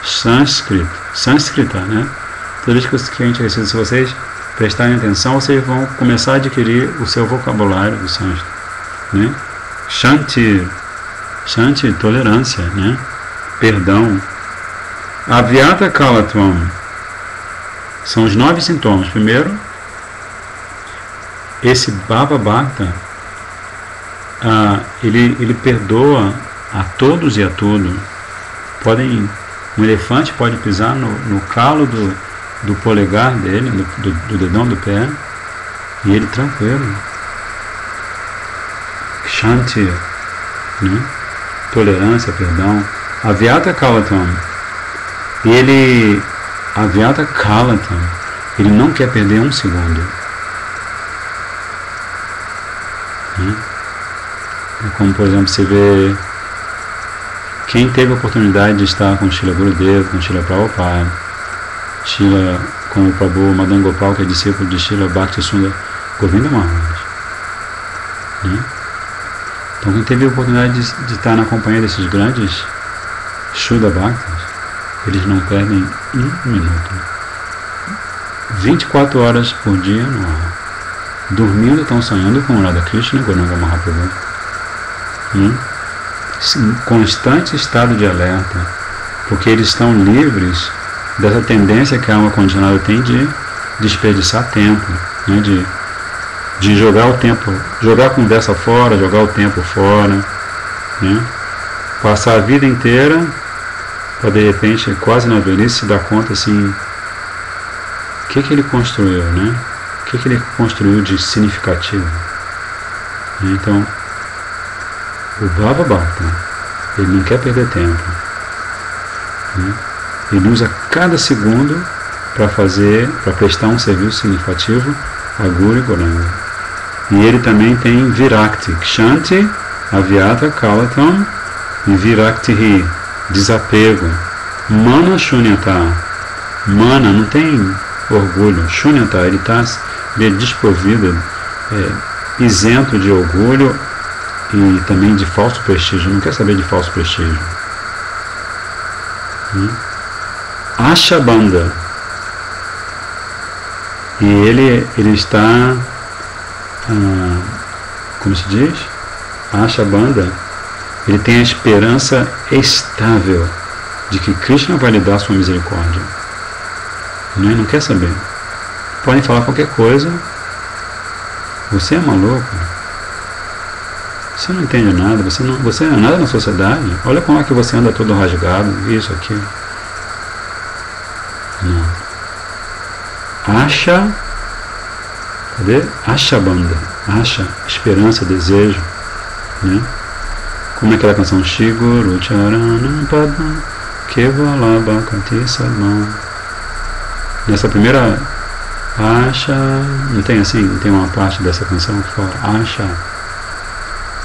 sânscrita, né? Toda vez que a gente recita, se vocês prestarem atenção, vocês vão começar a adquirir o seu vocabulário do sânscrito, né? Shanti, tolerância, né? Perdão. Avyata kalatvam são os 9 sintomas. Primeiro, esse Bhava Bhakta, ele perdoa a todos e a tudo. Um elefante pode pisar no calo do polegar dele, do dedão do pé, e ele tranquilo. Shanti, né? Tolerância, perdão. Avyata Kalatam. Avyata Kalatam, ele não quer perder um segundo. Né? É como, por exemplo, você vê quem teve a oportunidade de estar com Srila Gurudeva, com Srila Prabhupada, com o Prabhu Madan Gopal, que é discípulo de Srila Bhakti Sundar Govinda Maharaj. Né? Então, quem teve a oportunidade de estar na companhia desses grandes Shuddha Bhaktas, eles não perdem um minuto. 24 horas por dia no ar. Dormindo, estão sonhando com Radha Krishna e Gauranga Mahaprabhu. Constante estado de alerta, porque eles estão livres dessa tendência que a alma condicionada tem de desperdiçar tempo, né? de jogar o tempo, jogar a conversa fora, jogar o tempo fora, né? Passar a vida inteira para de repente, quase na velhice, se dar conta assim, o que ele construiu, né? O que ele construiu de significativo. Então, o Bhava Bhakta, ele não quer perder tempo, né? Ele usa cada segundo para prestar um serviço significativo a Guru e Gauranga. E ele também tem Virakti, Kshanti, Avyata Kalatam, e Virakti, desapego. Mana Shunyata, Mana não tem orgulho. Shunyata, ele é desprovido, isento de orgulho e também de falso prestígio. Não quer saber de falso prestígio. Ashabanda, e ele está, como se diz? Ashabanda, ele tem a esperança estável de que Krishna vai lhe dar sua misericórdia. Não quer saber. Podem falar qualquer coisa. Você é maluco. Você não entende nada. Você não é nada na sociedade. Olha como é que você anda todo rasgado. Isso, aquilo. Não. Asha. Cadê? Ashabanda. Asha. Esperança, desejo. Né? Como é aquela canção? Shiguru Charana Padma Kevala Bhakati Sadma. Nessa primeira Asha, não tem assim, não tem uma parte dessa canção que fala Asha.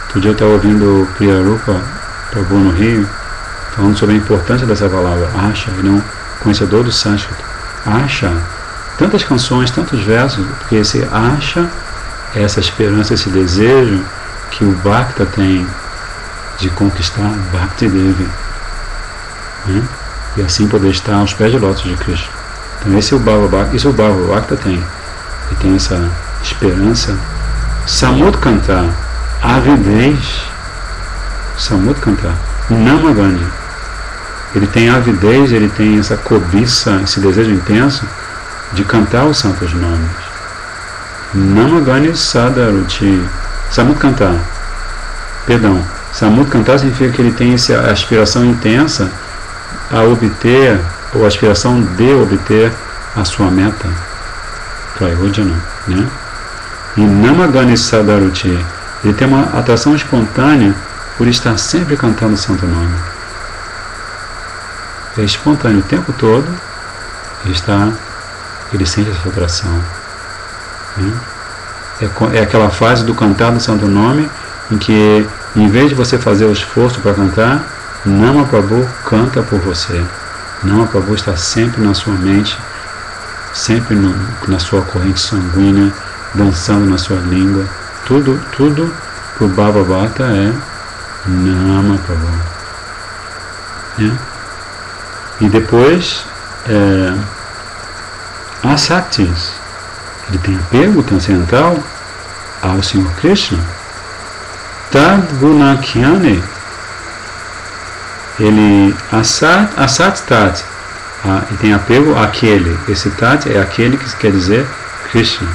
Outro dia eu estava ouvindo o Priyarupa Prabhu no Rio, falando sobre a importância dessa palavra Asha. Ele é um conhecedor do sânscrito. Asha, tantas canções, tantos versos, porque esse Asha é essa esperança, esse desejo que o Bhakta tem de conquistar Bhakti Devi, né? E assim poder estar aos pés de lótus de Krishna. Então esse é o Bhava Bhakta, isso o Bhava Bhakta tem. Ele tem essa esperança. Samudkanta, avidez. Samudkanta, Namagani. Ele tem avidez, ele tem essa cobiça, esse desejo intenso de cantar os santos nomes. Namagani Sadaruchi. Samudkanta, perdão, Samudkanta significa que ele tem essa aspiração intensa a obter, ou a aspiração de obter a sua meta, Prayojana, né? E Namagani Sadaruchi, ele tem uma atração espontânea por estar sempre cantando o santo nome. É espontâneo o tempo todo, ele sente essa atração, né? É aquela fase do cantar do santo nome em que, em vez de você fazer o esforço para cantar, Nama Prabhu canta por você. Nama Prabhu está sempre na sua mente, sempre na sua corrente sanguínea, dançando na sua língua. Tudo para o Bhava Bhakta é Nama Prabhu. Né? E depois, Asaktis, ele tem apego transcendental ao Senhor Krishna. Tad Gunakyane, ele Asat Tat, ele tem apego àquele. Esse Tat é aquele que quer dizer Krishna.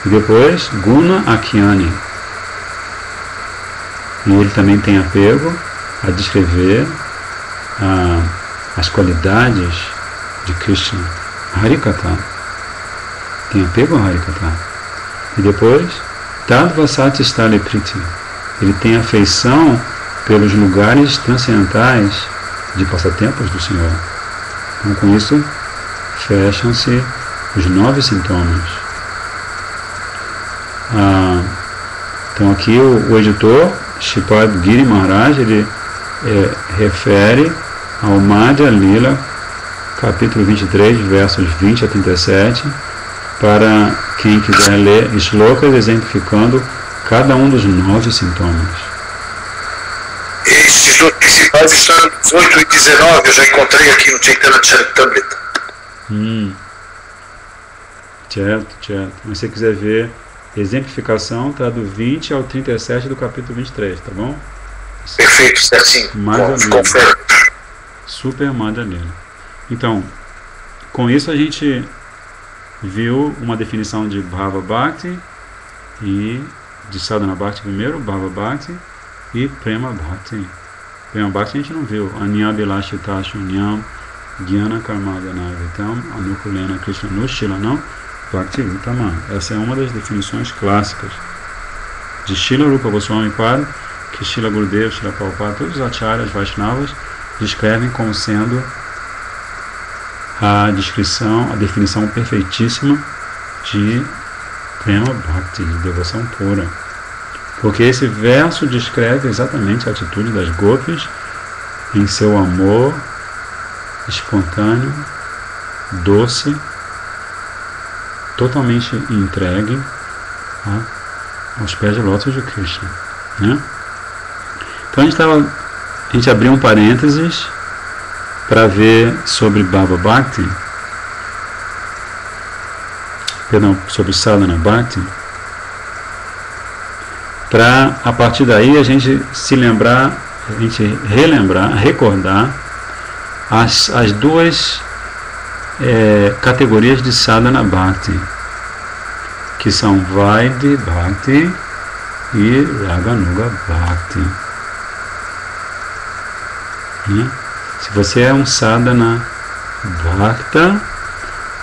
E depois Guna Akyani, e ele também tem apego a descrever as qualidades de Krishna, Harikatha. Tem apego a Harikatha. E depois, Tadva Satyastale Priti. Ele tem afeição pelos lugares transcendentais de passatempos do Senhor. Então, com isso, fecham-se os 9 sintomas. Então, aqui o editor, Shripad Giri Maharaj, ele refere ao Madhya Lila, capítulo 23, versos 20 a 37, para quem quiser ler shlokas exemplificando cada um dos 9 sintomas. Esses dois principais estão no 18 e 19, eu já encontrei aqui no Chaitanya Charitamrita. Certo. Mas se você quiser ver exemplificação, está do 20 ao 37 do capítulo 23, tá bom? Perfeito, certinho. Confere. Super Madhya Lila. Então, com isso a gente viu uma definição de Bhava Bhakti e de Sadhana Bhakti primeiro, Bhava Bhakti e Prema Bhakti. Prema Bhakti a gente não viu. Anyabhilashtita Shunyam Jnana Karmadanavitam Anukulena Krishna Nushilanam Bhakti Utama. Essa é uma das definições clássicas de Srila Rupa Goswami Pada, que Srila Gurudev, Srila Prabhupada, todos os acharyas Vaishnavas descrevem como sendo a definição perfeitíssima de Prema Bhakti, de devoção pura. Porque esse verso descreve exatamente a atitude das gopis em seu amor espontâneo, doce, totalmente entregue aos pés de lótus de Krishna, né? Então a gente abriu um parênteses para ver sobre Bhava Bhakti, sobre Sadhana Bhakti, para a partir daí a gente recordar as duas categorias de Sadhana Bhakti, que são Vaidhi Bhakti e Raganuga Bhakti. Se você é um Sadhana Bhakta,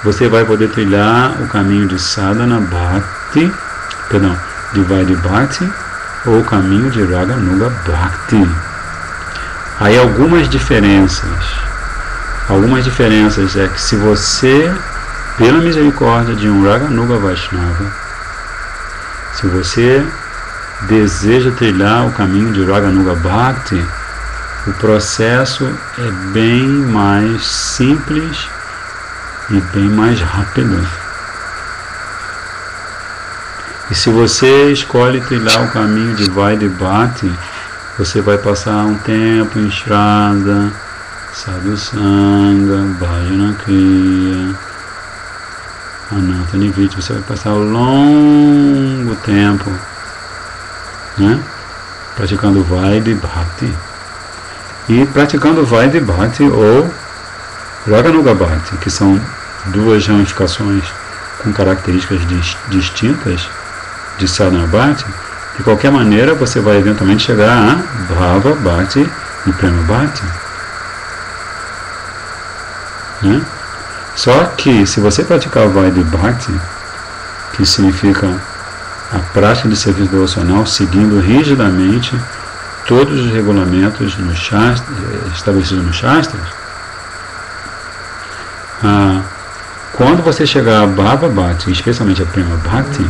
você vai poder trilhar o caminho de Sadhana Bhakti, de Vaidhi Bhakti, ou o caminho de Raganuga Bhakti. Aí algumas diferenças é que se você, pela misericórdia de um Raganuga Vaishnava, se você deseja trilhar o caminho de Raganuga Bhakti, o processo é bem mais simples e bem mais rápido. E se você escolhe trilhar o caminho de Vaidhi Bhakti, você vai passar um tempo em Shraddha, Sadhu Sangha, Bhajana Kriya, Ananta Niviti. Você vai passar um longo tempo, né, praticando Vaidhi Bhakti. E praticando Vaidhi Bhakti ou Raganuga Bhakti, que são duas ramificações com características distintas de Sadhana Bhakti, de qualquer maneira você vai eventualmente chegar a Bhava Bhakti e Prema Bhakti, né? Só que se você praticar Vaidhi Bhakti, que significa a prática de serviço devocional seguindo rigidamente todos os regulamentos estabelecidos nos Shastras, quando você chegar a Bhava Bhakti, especialmente a Prema Bhakti,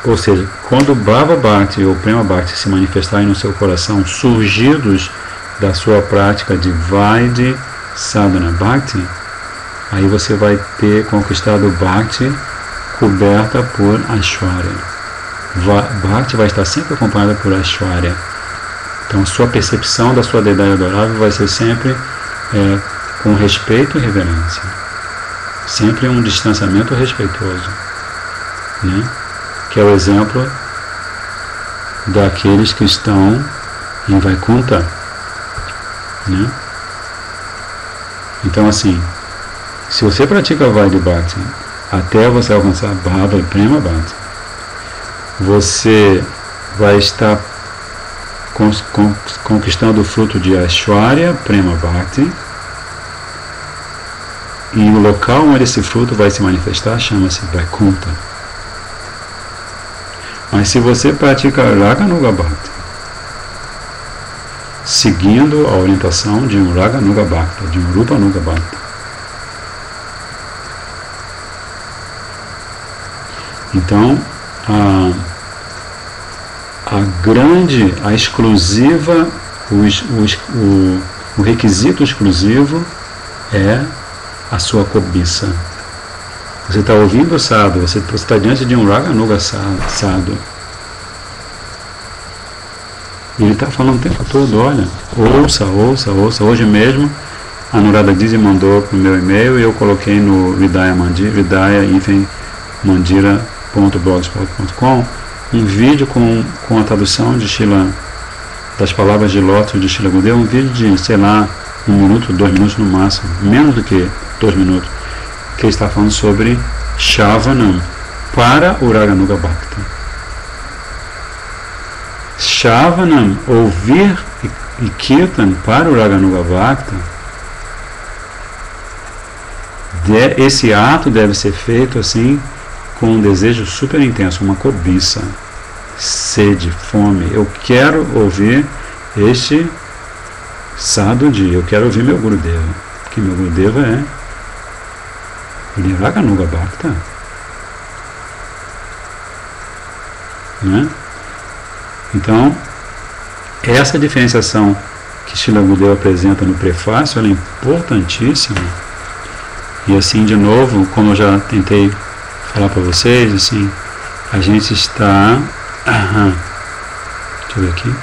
ou seja, quando Bhava Bhakti ou Prema Bhakti se manifestarem no seu coração, surgidos da sua prática de Vaidhi Sadhana Bhakti, aí você vai ter conquistado Bhakti coberta por Aishwarya. Bhakti vai estar sempre acompanhada por Aishwarya. Então a sua percepção da sua deidade adorável vai ser sempre com respeito e reverência, sempre um distanciamento respeitoso, né? Que é o exemplo daqueles que estão em Vaikuntha, né? Então assim, se você pratica Vaidhi Bhakti até você alcançar Bhava e Prema Bhakti, você vai estar conquistando o fruto de Aishwarya, Prema Bhakti, E o local onde esse fruto vai se manifestar chama-se Vaikuntha. Mas se você pratica Raganuga Bhakti, seguindo a orientação de um Raganuga Bhakta, de um Rupanuga Bhakta, então a exclusiva, o requisito exclusivo é a sua cobiça. Você está ouvindo o sadhu, você está diante de um Raganuga sadhu. E ele está falando o tempo todo, olha, ouça. Hoje mesmo a Anuradha Didi mandou para o meu e-mail e eu coloquei no Vidya-mandira.blogspot.com um vídeo com a tradução de das palavras de Lótus de Srila Gurudev, um vídeo de, sei lá, 1 minuto, 2 minutos no máximo, menos do que 2 minutos, que ele está falando sobre Shravanam para o Raganuga Bhakta. Shravanam, ouvir e Kirtan para o Raganuga Bhakta, esse ato deve ser feito assim, com um desejo super intenso, uma cobiça, sede, fome. Eu quero ouvir este sadhu-ji, eu quero ouvir meu Gurudeva, porque meu Gurudeva ele é Raganuga Bhakta, né? Então, essa diferenciação que Srila Gurudeva apresenta no prefácio, ela é importantíssima. E assim, de novo, como eu já tentei falar para vocês, assim, a gente está... deixa eu ver aqui.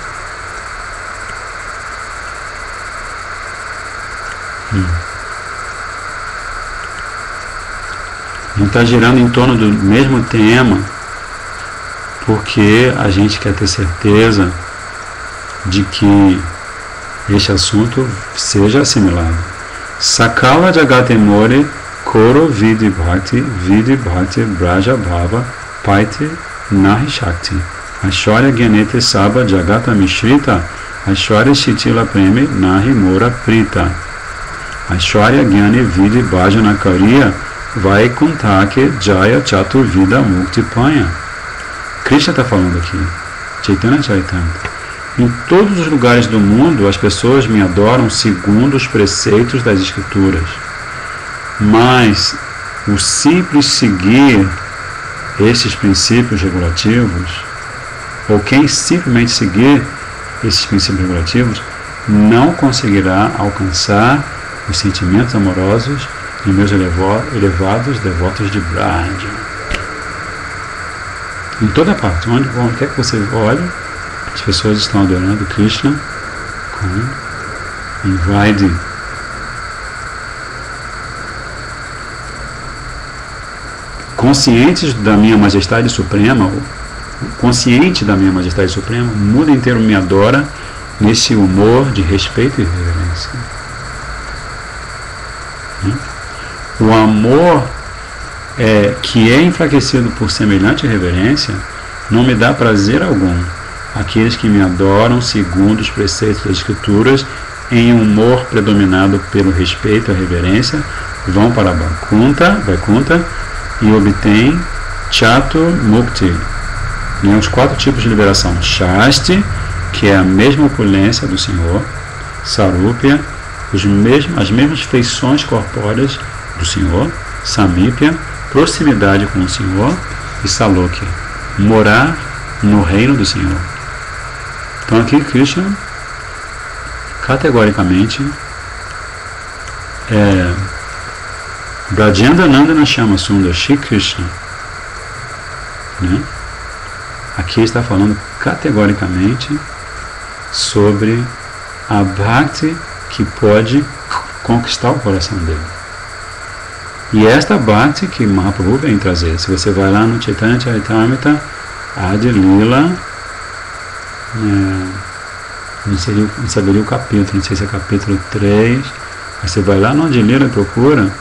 A gente está girando em torno do mesmo tema, porque a gente quer ter certeza de que este assunto seja assimilado. Sakala Jagatemore Koro Vidi Bhakti Braja Bhava Paite Nahi Shakti Aishwarya Gyanete Saba Jagata Mishrita Aishwarya Shitila Preme Nahi Mora Prita Aishwarya Gyane Vidi Bhajana Kariya Vaikuntake Jaya Chaturvida Mukti Panya. Krishna está falando aqui, Chaitanya Charitamrita. Em todos os lugares do mundo as pessoas me adoram segundo os preceitos das Escrituras. Mas o simples seguir esses princípios regulativos, ou quem simplesmente seguir esses princípios regulativos, não conseguirá alcançar os sentimentos amorosos de meus elevados devotos de Braja. Em toda parte, onde quer que você olhe, as pessoas estão adorando Krishna com Vaidhi. Conscientes da minha majestade suprema, consciente da minha majestade suprema, o mundo inteiro me adora nesse humor de respeito e reverência. O amor que é enfraquecido por semelhante reverência não me dá prazer algum. Aqueles que me adoram segundo os preceitos das Escrituras, em um humor predominado pelo respeito e a reverência, vão para Vaikuntha e obtêm Chatur Mukti, os 4 tipos de liberação: Shasti, que é a mesma opulência do Senhor; Sarupya, as mesmas feições corpóreas do Senhor; Samipya, proximidade com o Senhor; e Salokya, morar no reino do Senhor. Então aqui Krishna categoricamente Brajendra Nandana Shama Sundar Shri Krishna, né? Aqui está falando categoricamente sobre a Bhakti que pode conquistar o coração dele. E esta Bhakti que Mahaprabhu vem trazer, se você vai lá no Chaitanya Charitamrita Adi Lila, não saberia o capítulo, não sei se é capítulo 3, mas você vai lá no Adi Lila e procura,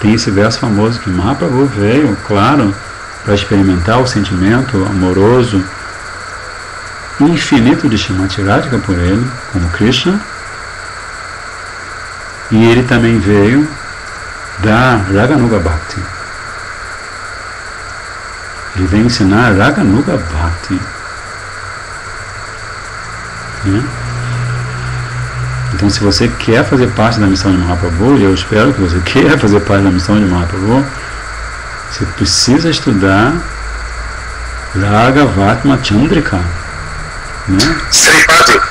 tem esse verso famoso que Mahaprabhu veio, claro, para experimentar o sentimento amoroso infinito de Srimati Radhika por ele, como Krishna, e ele também veio da Raganuga Bhakti. Ele vem ensinar Raganuga Bhakti. Né? Então, se você quer fazer parte da missão de Mahaprabhu, e eu espero que você queira fazer parte da missão de Mahaprabhu, você precisa estudar Ragavatma Chandrika. Né? Sim, padre.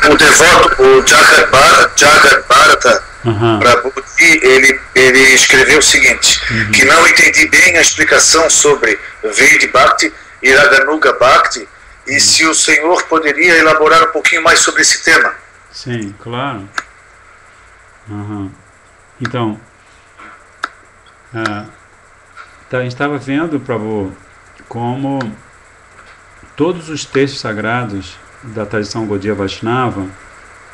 O devoto, o Jagat Bharata Prabhuji, ele escreveu o seguinte, que não entendi bem a explicação sobre Vaidhi Bhakti e Raganuga Bhakti, e se o senhor poderia elaborar um pouquinho mais sobre esse tema. Sim, claro. Então, a gente estava vendo, Prabhu, como todos os textos sagrados da tradição Gaudiya Vaishnava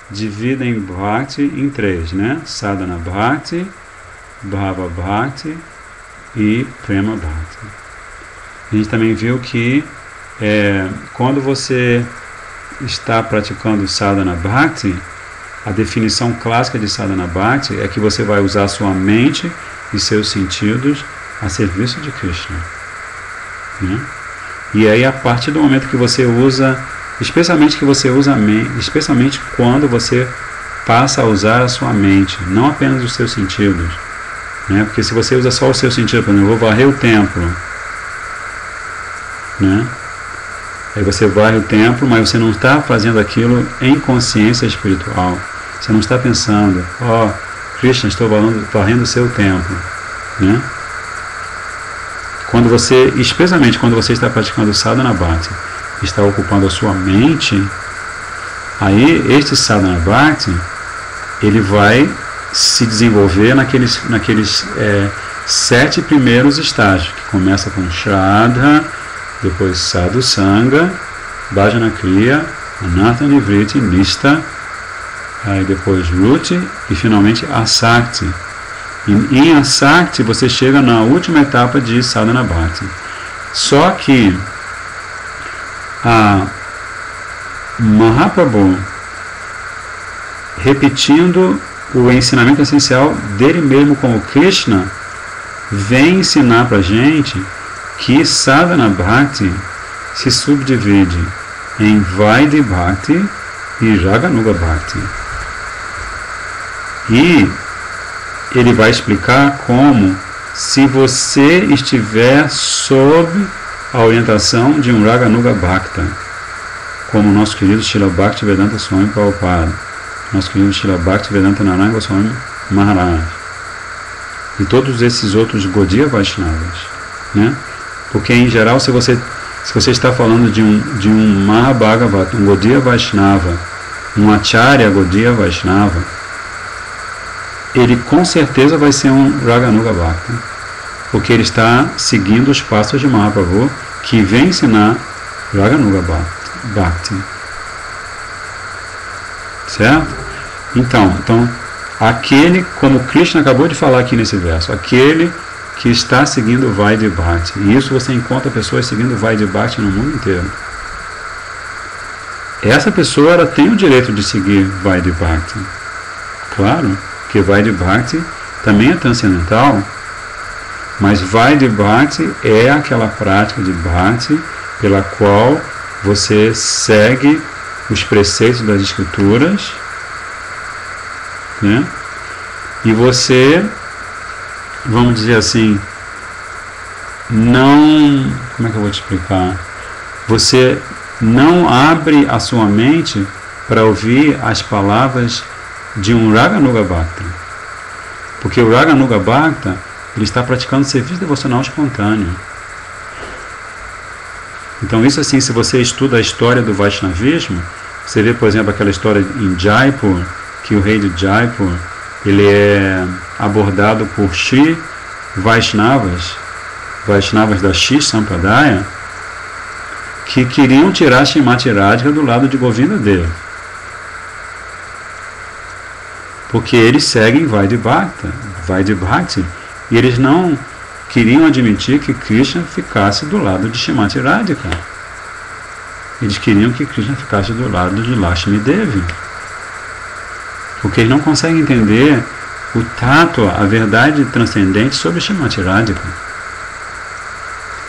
dividem Bhakti em três, né? Sadhana Bhakti, Bhava Bhakti e Prema Bhakti. A gente também viu que quando você está praticando Sadhana Bhakti, a definição clássica de Sadhana Bhakti é que você vai usar sua mente e seus sentidos a serviço de Krishna. Né? E aí, a partir do momento que você usa, especialmente quando você passa a usar a sua mente, não apenas os seus sentidos. Né? Porque se você usa só o seu sentido, por exemplo, eu vou varrer o templo, né? Aí você varre o templo, mas você não está fazendo aquilo em consciência espiritual. Você não está pensando, Krishna, estou varrendo o seu templo. Né? Especialmente quando você está praticando Sadhana Bhakti, está ocupando a sua mente, aí este Sadhana Bhakti, ele vai se desenvolver naqueles 7 primeiros estágios, que começa com Shraddha, depois Sadhu Sangha, Bhajana Kriya, Anartha Nivriti, Nishta, aí depois Ruti e finalmente Asakti. Em Asakti você chega na última etapa de Sadhana Bhakti. Só que a Mahaprabhu, repetindo o ensinamento essencial dele mesmo como Krishna, vem ensinar para a gente que Sadhana Bhakti se subdivide em Vaidhi Bhakti e Raganuga Bhakti. E ele vai explicar como, se você estiver sob a orientação de um Raganuga Bhakta, como o nosso querido Srila Bhaktivedanta Swami Prabhupada, nosso querido Srila Bhaktivedanta Narayana Goswami Maharaj, e todos esses outros Gaudiya Vaishnavas, né? Porque em geral, se você está falando de um Mahabhagavata, um Gaudiya Vaishnava, um Acharya Gaudiya Vaishnava, ele com certeza vai ser um Raganuga Bhakta, porque ele está seguindo os passos de Mahaprabhu, que vem ensinar Raganuga Bhakti. Certo? Então, aquele, como Krishna acabou de falar aqui nesse verso, aquele que está seguindo Vaidhi Bhakti. E isso você encontra pessoas seguindo Vaidhi Bhakti no mundo inteiro. Essa pessoa, ela tem o direito de seguir Vaidhi Bhakti. Claro, que Vaidhi Bhakti também é transcendental, mas Vaidhi Bhakti é aquela prática de Bhakti pela qual você segue os preceitos das Escrituras, né? E você, vamos dizer assim, como é que eu vou te explicar? Você não abre a sua mente para ouvir as palavras de um Raganuga Bhakta. Porque o Raganuga Bhakta, ele está praticando serviço devocional espontâneo. Então isso assim, se você estuda a história do Vaishnavismo, você vê, por exemplo, aquela história em Jaipur, que o rei de Jaipur, ele é abordado por Shri Vaishnavas da Shri Sampradaya, que queriam tirar Shrimati Radhika do lado de Govinda Deva. Porque eles seguem Vaidhi Bhakti, e eles não queriam admitir que Krishna ficasse do lado de Shrimati Radhika. Eles queriam que Krishna ficasse do lado de Lakshmi Devi. porque eles não conseguem entender o tato, a verdade transcendente sobre Srimati Radhika.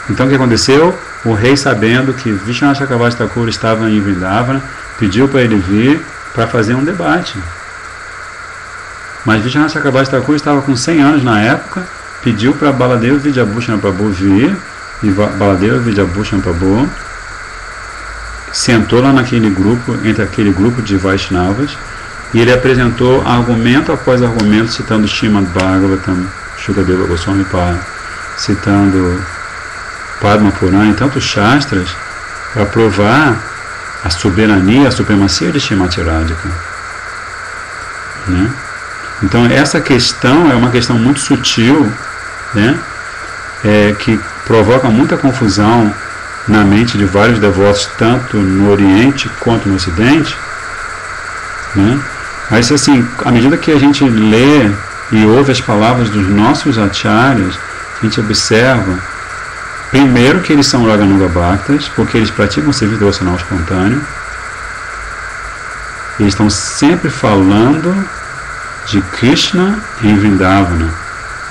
Então o que aconteceu? O rei, sabendo que Vishwanath Chakravarti Thakur estava em Vrindavana, pediu para ele vir para fazer um debate. Mas Vishwanath Chakravarti Thakur estava com 100 anos na época, pediu para Baladeva Vidyabhushana Prabhu vir, e Baladeva Vidyabhushana Prabhu sentou lá naquele grupo, entre aquele grupo de Vaishnavas, e ele apresentou argumento após argumento, citando Srimad Bhagavatam, Shukadeva Goswami Pad, citando Padma Purana e tantos Shastras, para provar a soberania, a supremacia de Srimati Radhika. Né? Então essa questão é uma questão muito sutil, né? Que provoca muita confusão na mente de vários devotos, tanto no Oriente quanto no Ocidente, né? Mas assim, à medida que a gente lê e ouve as palavras dos nossos acharyas, a gente observa, primeiro, que eles são Raganuga Bhaktas, porque eles praticam o serviço devocional espontâneo, eles estão sempre falando de Krishna em Vrindavana.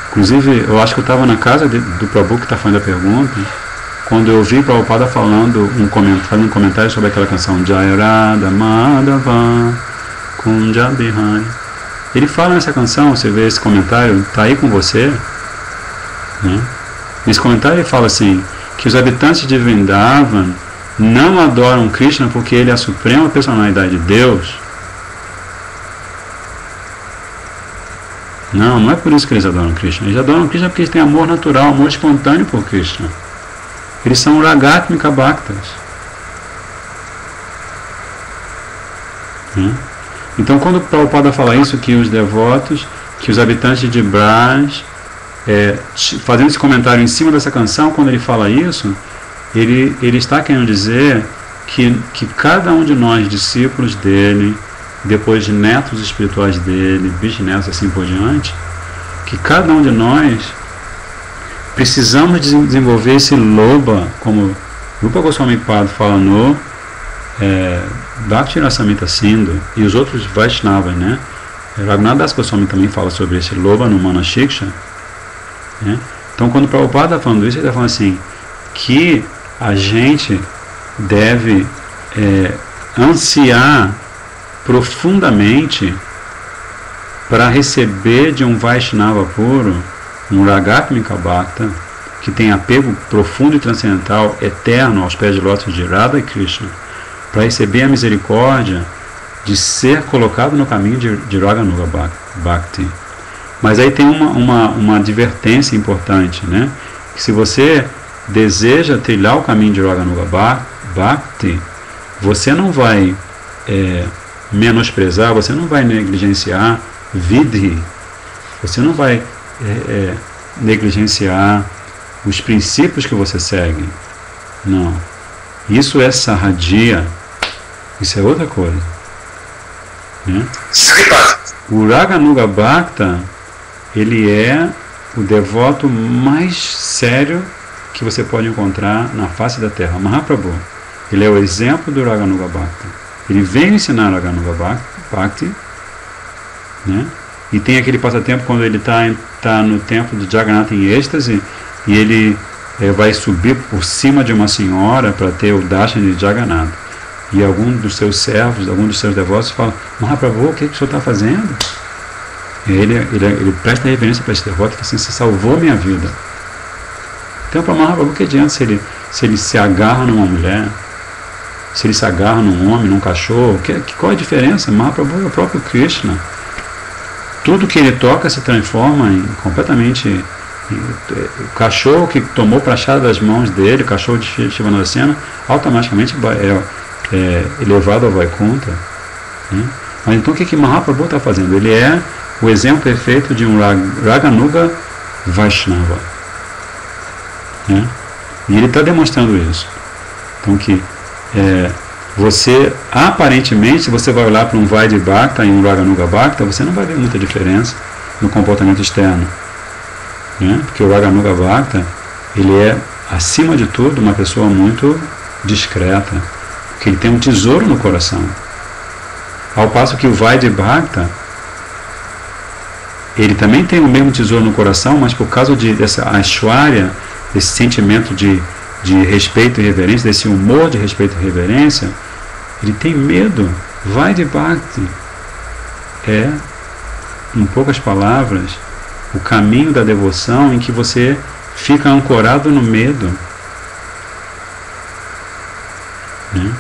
Inclusive, eu acho que eu estava na casa do Prabhu que está fazendo a pergunta, quando eu ouvi Prabhupada fazendo um comentário sobre aquela canção Jaya Radha Madhava Kunja Bihari. Ele fala nessa canção, você vê esse comentário, está aí com você, né? Nesse comentário ele fala assim, que os habitantes de Vrindavan não adoram Krishna porque ele é a suprema personalidade de Deus. Não é por isso que eles adoram Krishna. Eles adoram Krishna porque eles têm amor natural, amor espontâneo por Krishna. Eles são Ragatmika Bhaktas. Então, quando o Prabhupada fala isso, que os devotos, que os habitantes de Braj, fazendo esse comentário em cima dessa canção, quando ele fala isso, ele está querendo dizer que cada um de nós, discípulos dele, depois de netos espirituais dele, bisnetos assim por diante, que cada um de nós precisamos desenvolver esse loba, como Rupa Goswami Pad fala no Bhakti Rasamrita Sindhu, e os outros Vaishnavas, né? Raghunath Das Goswami também fala sobre esse loba no Manashiksha, né? Então, quando o Prabhupada está falando isso, ele está falando assim, que a gente deve ansiar profundamente para receber de um Vaishnava puro, um Ragatmika Bhakta, que tem apego profundo e transcendental, eterno aos pés de lótus de Radha e Krishna, para receber a misericórdia de ser colocado no caminho de Raganuga Bhakti. Mas aí tem uma advertência importante, né? Que se você deseja trilhar o caminho de Raganuga Bhakti, você não vai menosprezar, você não vai negligenciar Vidhi, você não vai negligenciar os princípios que você segue. Não. Isso é Sahajiya, isso é outra coisa, né? O Raganuga Bhakta, ele é o devoto mais sério que você pode encontrar na face da terra. Mahaprabhu, ele é o exemplo do Raganuga Bhakta. Ele veio ensinar Raganuga Bhakti, né? E tem aquele passatempo quando ele está no templo de Jagannatha em êxtase, e ele vai subir por cima de uma senhora para ter o darshan de Jagannatha. E algum dos seus servos, algum dos seus devotos fala: Mahaprabhu, o que o senhor está fazendo? E ele presta reverência para esse devoto e fala assim: você salvou minha vida. Então, para Mahaprabhu, que adianta se ele se agarra numa mulher, se ele se agarra num homem, num cachorro? Qual é a diferença? Mahaprabhu é o próprio Krishna. Tudo que ele toca se transforma em completamente. O cachorro que tomou prachada das mãos dele, o cachorro de Shivanasena, automaticamente é elevado ao Vaikuntha, né? Mas então o que Mahaprabhu está fazendo? Ele é o exemplo perfeito de um Raganuga Vaishnava, né? E ele está demonstrando isso. Então que você, aparentemente, se você vai olhar para um Vaidhi Bhakta e um Raganuga Bhakta, você não vai ver muita diferença no comportamento externo, né? Porque o Raganuga Bhakta, ele é, acima de tudo, uma pessoa muito discreta, porque ele tem um tesouro no coração. Ao passo que o Vaidhi Bhakta, ele também tem o mesmo tesouro no coração, mas por causa dessa aishwarya, desse sentimento de respeito e reverência, desse humor de respeito e reverência, ele tem medo. Vai de bhakti. É, em poucas palavras, o caminho da devoção em que você fica ancorado no medo. Né?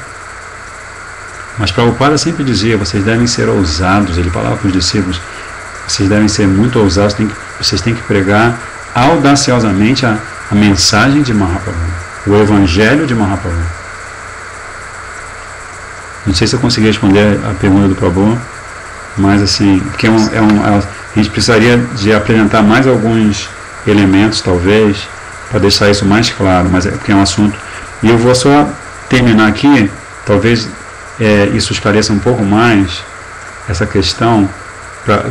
Mas Prabhupada sempre dizia, vocês devem ser ousados. Ele falava para os discípulos, vocês devem ser muito ousados, vocês têm que pregar audaciosamente a mensagem de Mahaprabhu, o evangelho de Mahaprabhu. Não sei se eu consegui responder a pergunta do Prabhu, mas assim, porque a gente precisaria de apresentar mais alguns elementos, talvez, para deixar isso mais claro, mas é porque é um assunto. E eu vou só terminar aqui, talvez isso esclareça um pouco mais essa questão.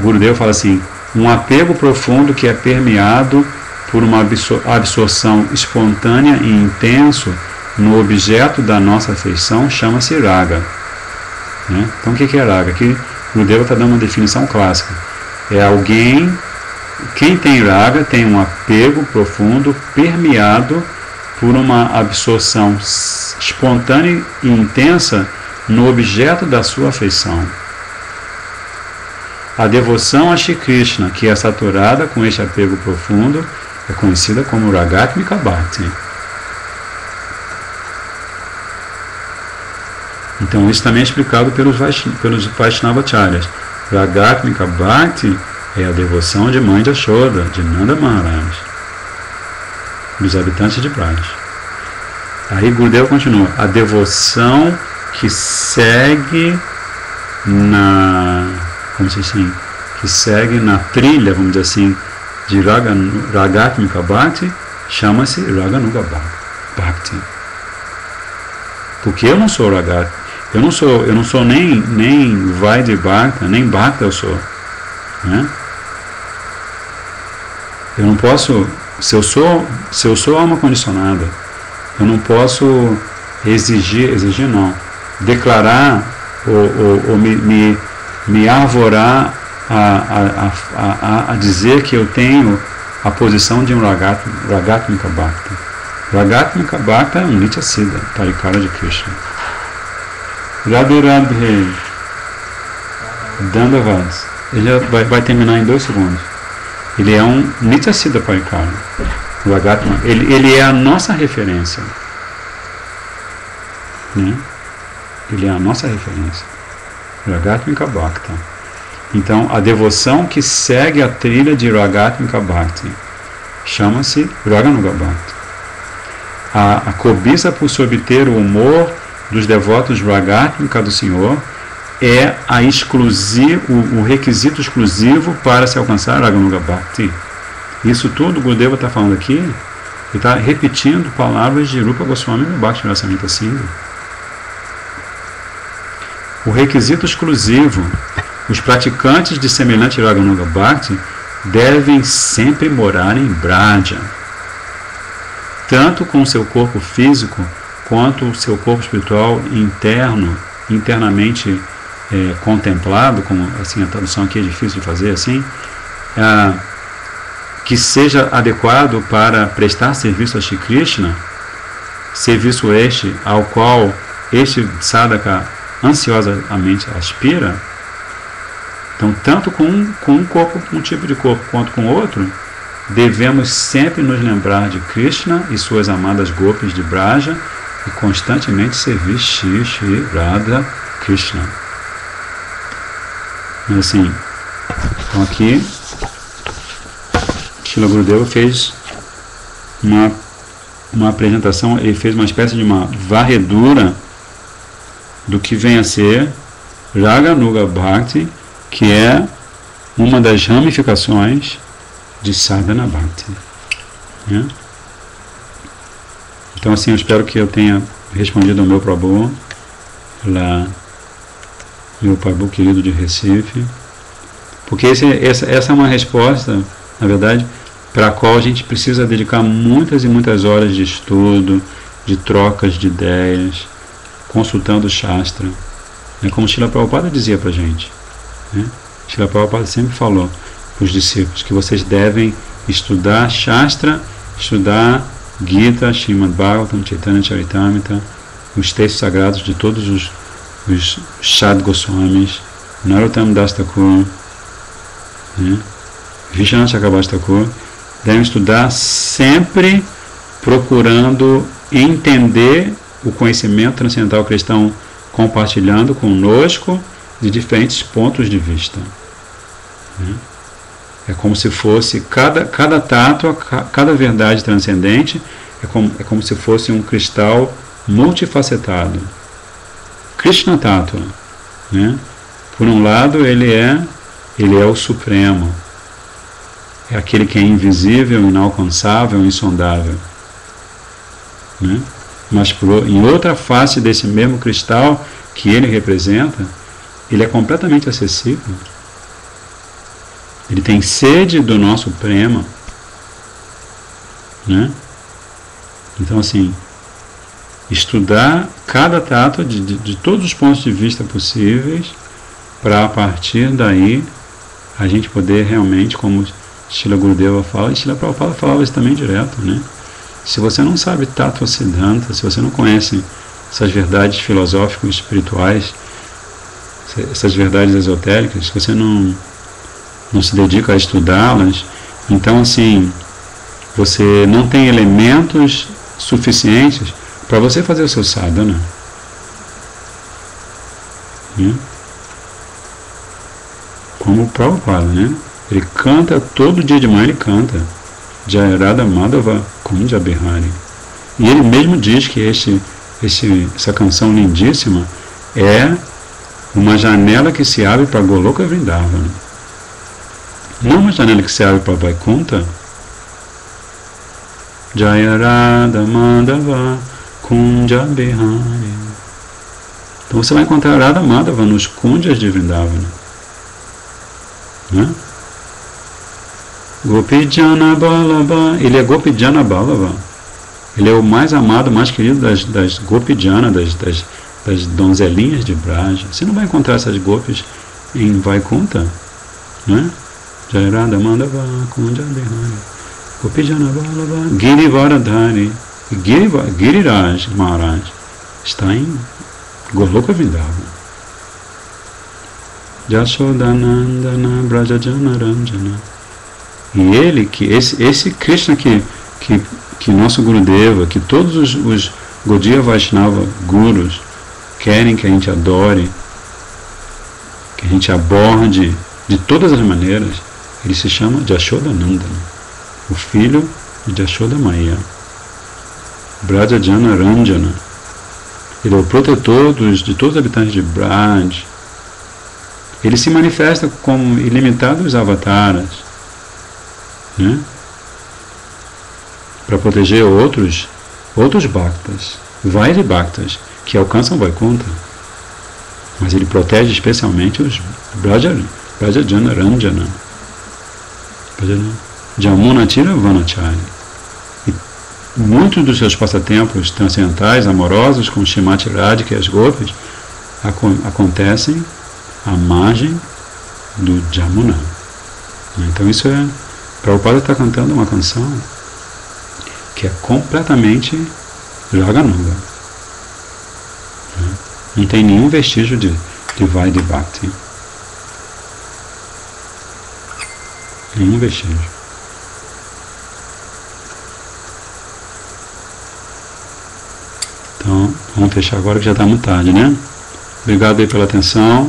Gurudeva fala assim, um apego profundo que é permeado por uma absorção espontânea e intenso no objeto da nossa afeição chama-se raga. Né? Então o que é raga? Aqui Gurudeva está dando uma definição clássica. É alguém, quem tem raga tem um apego profundo permeado por uma absorção espontânea e intensa no objeto da sua afeição. A devoção a Shri Krishna, que é saturada com este apego profundo, é conhecida como Ragatmika Bhakti. Então isso também é explicado pelos Vaishnavacharyas. Ragatmika Bhakti é a devoção de mãe de Yashoda, de Nanda Maharaj, dos habitantes de Braj. Aí Gurudeva continua, a devoção que segue que segue na trilha, vamos dizer assim, de Ragatmika Bhakti, chama-se Raganuga Bhakti. Porque eu não sou Ragat, eu não sou nem Vaidya Bhakta, nem Bhakta eu sou. Né? Eu não posso, se eu sou alma condicionada, eu não posso exigir não, declarar ou me arvorar a dizer que eu tenho a posição de um Ragatmika Bhakta. Ragatmika Bhakta é um Nitya Siddha, Parikara de Krishna. Radhe Radhe Dandavas. Ele vai terminar em 2 segundos. Ele é um Nitya Siddha Parikara. Ele é a nossa referência. Né? Ele é a nossa referência. Ragatmika Bhakta. Então, a devoção que segue a trilha de Ragatmika Bhakti chama-se Raganuga Bhakti. A cobiça por se obter o humor dos devotos Ragatmika do Senhor é o requisito exclusivo para se alcançar Raganuga Bhakti. Isso tudo, Gurudeva está falando aqui, ele está repetindo palavras de Rupa Goswami no Bhakti Rasamrita Sindhu. O requisito exclusivo, os praticantes de semelhante Raganuga Bhakti devem sempre morar em Braja, tanto com o seu corpo físico quanto o seu corpo espiritual internamente contemplado, como assim a tradução aqui é difícil de fazer assim, que seja adequado para prestar serviço a Shri Krishna, serviço este ao qual este sadhaka ansiosamente aspira. Então, tanto com um corpo, um tipo de corpo, quanto com outro, devemos sempre nos lembrar de Krishna e suas amadas gopis de Braja e constantemente servir Shri Radha Krishna. Mas assim, então aqui Srila Gurudeva fez uma apresentação, ele fez uma espécie de uma varredura do que vem a ser Raganuga Bhakti, que é uma das ramificações de Sadhana Bhakti. Né? Então assim, eu espero que eu tenha respondido ao meu Prabhu, meu Prabhu querido de Recife, porque essa é uma resposta, na verdade, para a qual a gente precisa dedicar muitas e muitas horas de estudo, de trocas de ideias, consultando o Shastra. É como Srila Prabhupada dizia para a gente. Né? Srila Prabhupada sempre falou, os discípulos, que vocês devem estudar Shastra, estudar Gita, Srimad Bhagavatam, Chaitanya Charitamrita, os textos sagrados de todos os Shad Goswamis, Narottam Das Thakur, né? Vishwanath Chakravarti Thakur, devem estudar sempre procurando entender o conhecimento transcendental cristão, compartilhando conosco de diferentes pontos de vista. Né? É como se fosse cada tátua, cada verdade transcendente, é como se fosse um cristal multifacetado. Krishna Tattva, né? Por um lado, ele é o Supremo, é aquele que é invisível, inalcançável, insondável, né? Mas em outra face desse mesmo cristal que ele representa, ele é completamente acessível. Ele tem sede do nosso prema, né? Então, assim, estudar cada tátua de todos os pontos de vista possíveis, para a partir daí a gente poder realmente, como Srila Gurudeva fala, e Srila Prabhupada falava isso também direto, né? Se você não sabe Tattva Siddhanta, se você não conhece essas verdades filosóficas, espirituais, essas verdades esotéricas, se você não se dedica a estudá-las, então, assim, você não tem elementos suficientes para você fazer o seu sadhana. Como o Prabhupada, né? Ele canta, todo dia de manhã ele canta Jayarada Madhava Kunja Bihari. E ele mesmo diz que essa canção lindíssima é uma janela que se abre para Goloka Vrindavana. Não uma janela que se abre para Vaikuntha. Jayarada Madhava Kunja Bihari. Então você vai encontrar Radha Madhava nos Kunjas de Vrindavana, né? Gopijana Balava, ele é Gopijana Balava, ele é o mais amado, mais querido das Gopijana, das donzelinhas de Braja. Você não vai encontrar essas gopis em Vaikuntha, né? Jayarada Madhava Kunja Bihari, Gopijana Balava, Girivaradhari, Giriraj Maharaj está em Goloka Vrindavana. Jashodanandana Brajajana Ranjana. E ele, que esse Krishna que nosso Gurudeva, que todos os Gaudiya Vaishnava Gurus querem que a gente adore, que a gente aborde de todas as maneiras, ele se chama Jashodanandana, o filho de Jashoda Maya, Brajajana Ranjana. Ele é o protetor de todos os habitantes de Braj. Ele se manifesta como ilimitados avataras, né? Para proteger outros bhaktas, Vairi bhaktas, que alcançam Vaikuntha. Mas ele protege especialmente os Brajajana Ranjana, Jamunatira Vanachari. E muitos dos seus passatempos transcendentais, amorosos, com Shrimati Radhika e as Gopis, acontecem à margem do Jamuna. Então isso é... Prabhupada está cantando uma canção que é completamente Raganuga. Não tem nenhum vestígio de Vaidhi Bhakti. Nenhum vestígio. Então, vamos fechar agora que já está muito tarde, né? Obrigado aí pela atenção.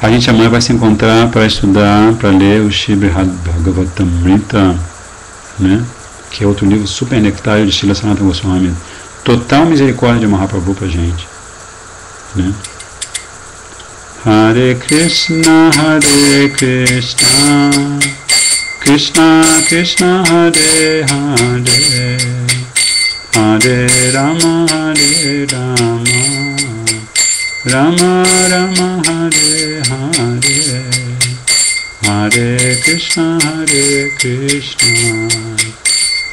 A gente amanhã vai se encontrar para estudar, para ler o Srimad Bhagavatamrita, né? Que é outro livro super nectário de Srila Sanatana Goswami. Total misericórdia de Mahaprabhu para a gente, né? Hare Krishna, Krishna Krishna, Hare Hare, Hare Rama, Rama Rama, Hare Hare, Hare Krishna,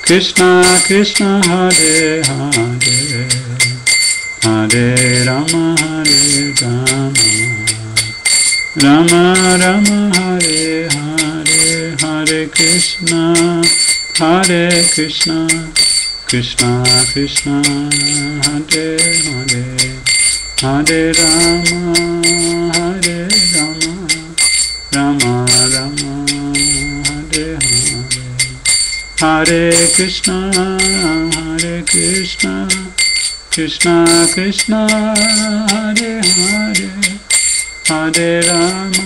Krishna Krishna, Hare Hare, Hare Rama, Rama Rama Hare Hare Hare Krishna Krishna Krishna Hare Hare Hare Rama Rama Rama Hare Hare Hare Krishna Krishna Krishna Hare Hare Hare Rama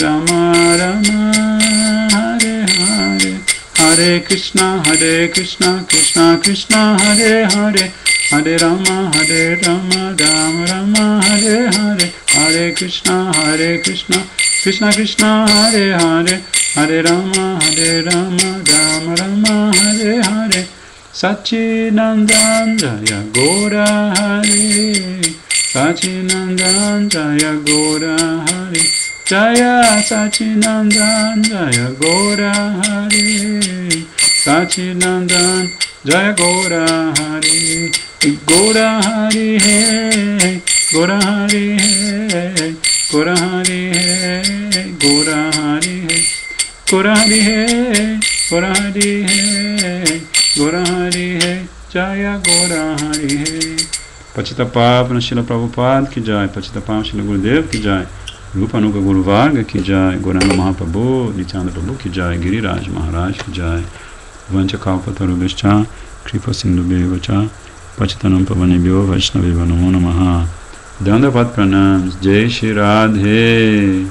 Rama Rama Hare Hare Hare Krishna Krishna Krishna Hare Hare Hare Rama Rama Rama Hare Hare Hare Krishna Krishna Krishna Hare Hare Hare Rama Rama Rama Hare Hare Satchidanand Jaya Gaura Hari Satchidanand Jaya Gaura Hari Jaya Satchidanand Jaya Gaura Hari Satchidanand Jaya Gaura Hari Gaura Hari Hai Gaura Hari Hai Gaura Hari Hai Gaura Hari Hai Gaura Hari Hai Gaura Hari Hai Gaura Hari Hai Jaya Gaura Hari Hai Patita Pavana Srila Prabhupada Ki Jai Patita Pavana Srila Gurudev Ki Jai Rupanuga Guru Varga Ki Jai Gauranga Mahaprabhu Nityananda Prabhu Ki Jai Giriraj Maharaj Ki Jai Vancha Kalpatarubhascha Kripa Sindhubheva Pachitanam Pavanebhyo Vaishnaveva Namo Namaha Dandavat Pranams Jai Shri Radhe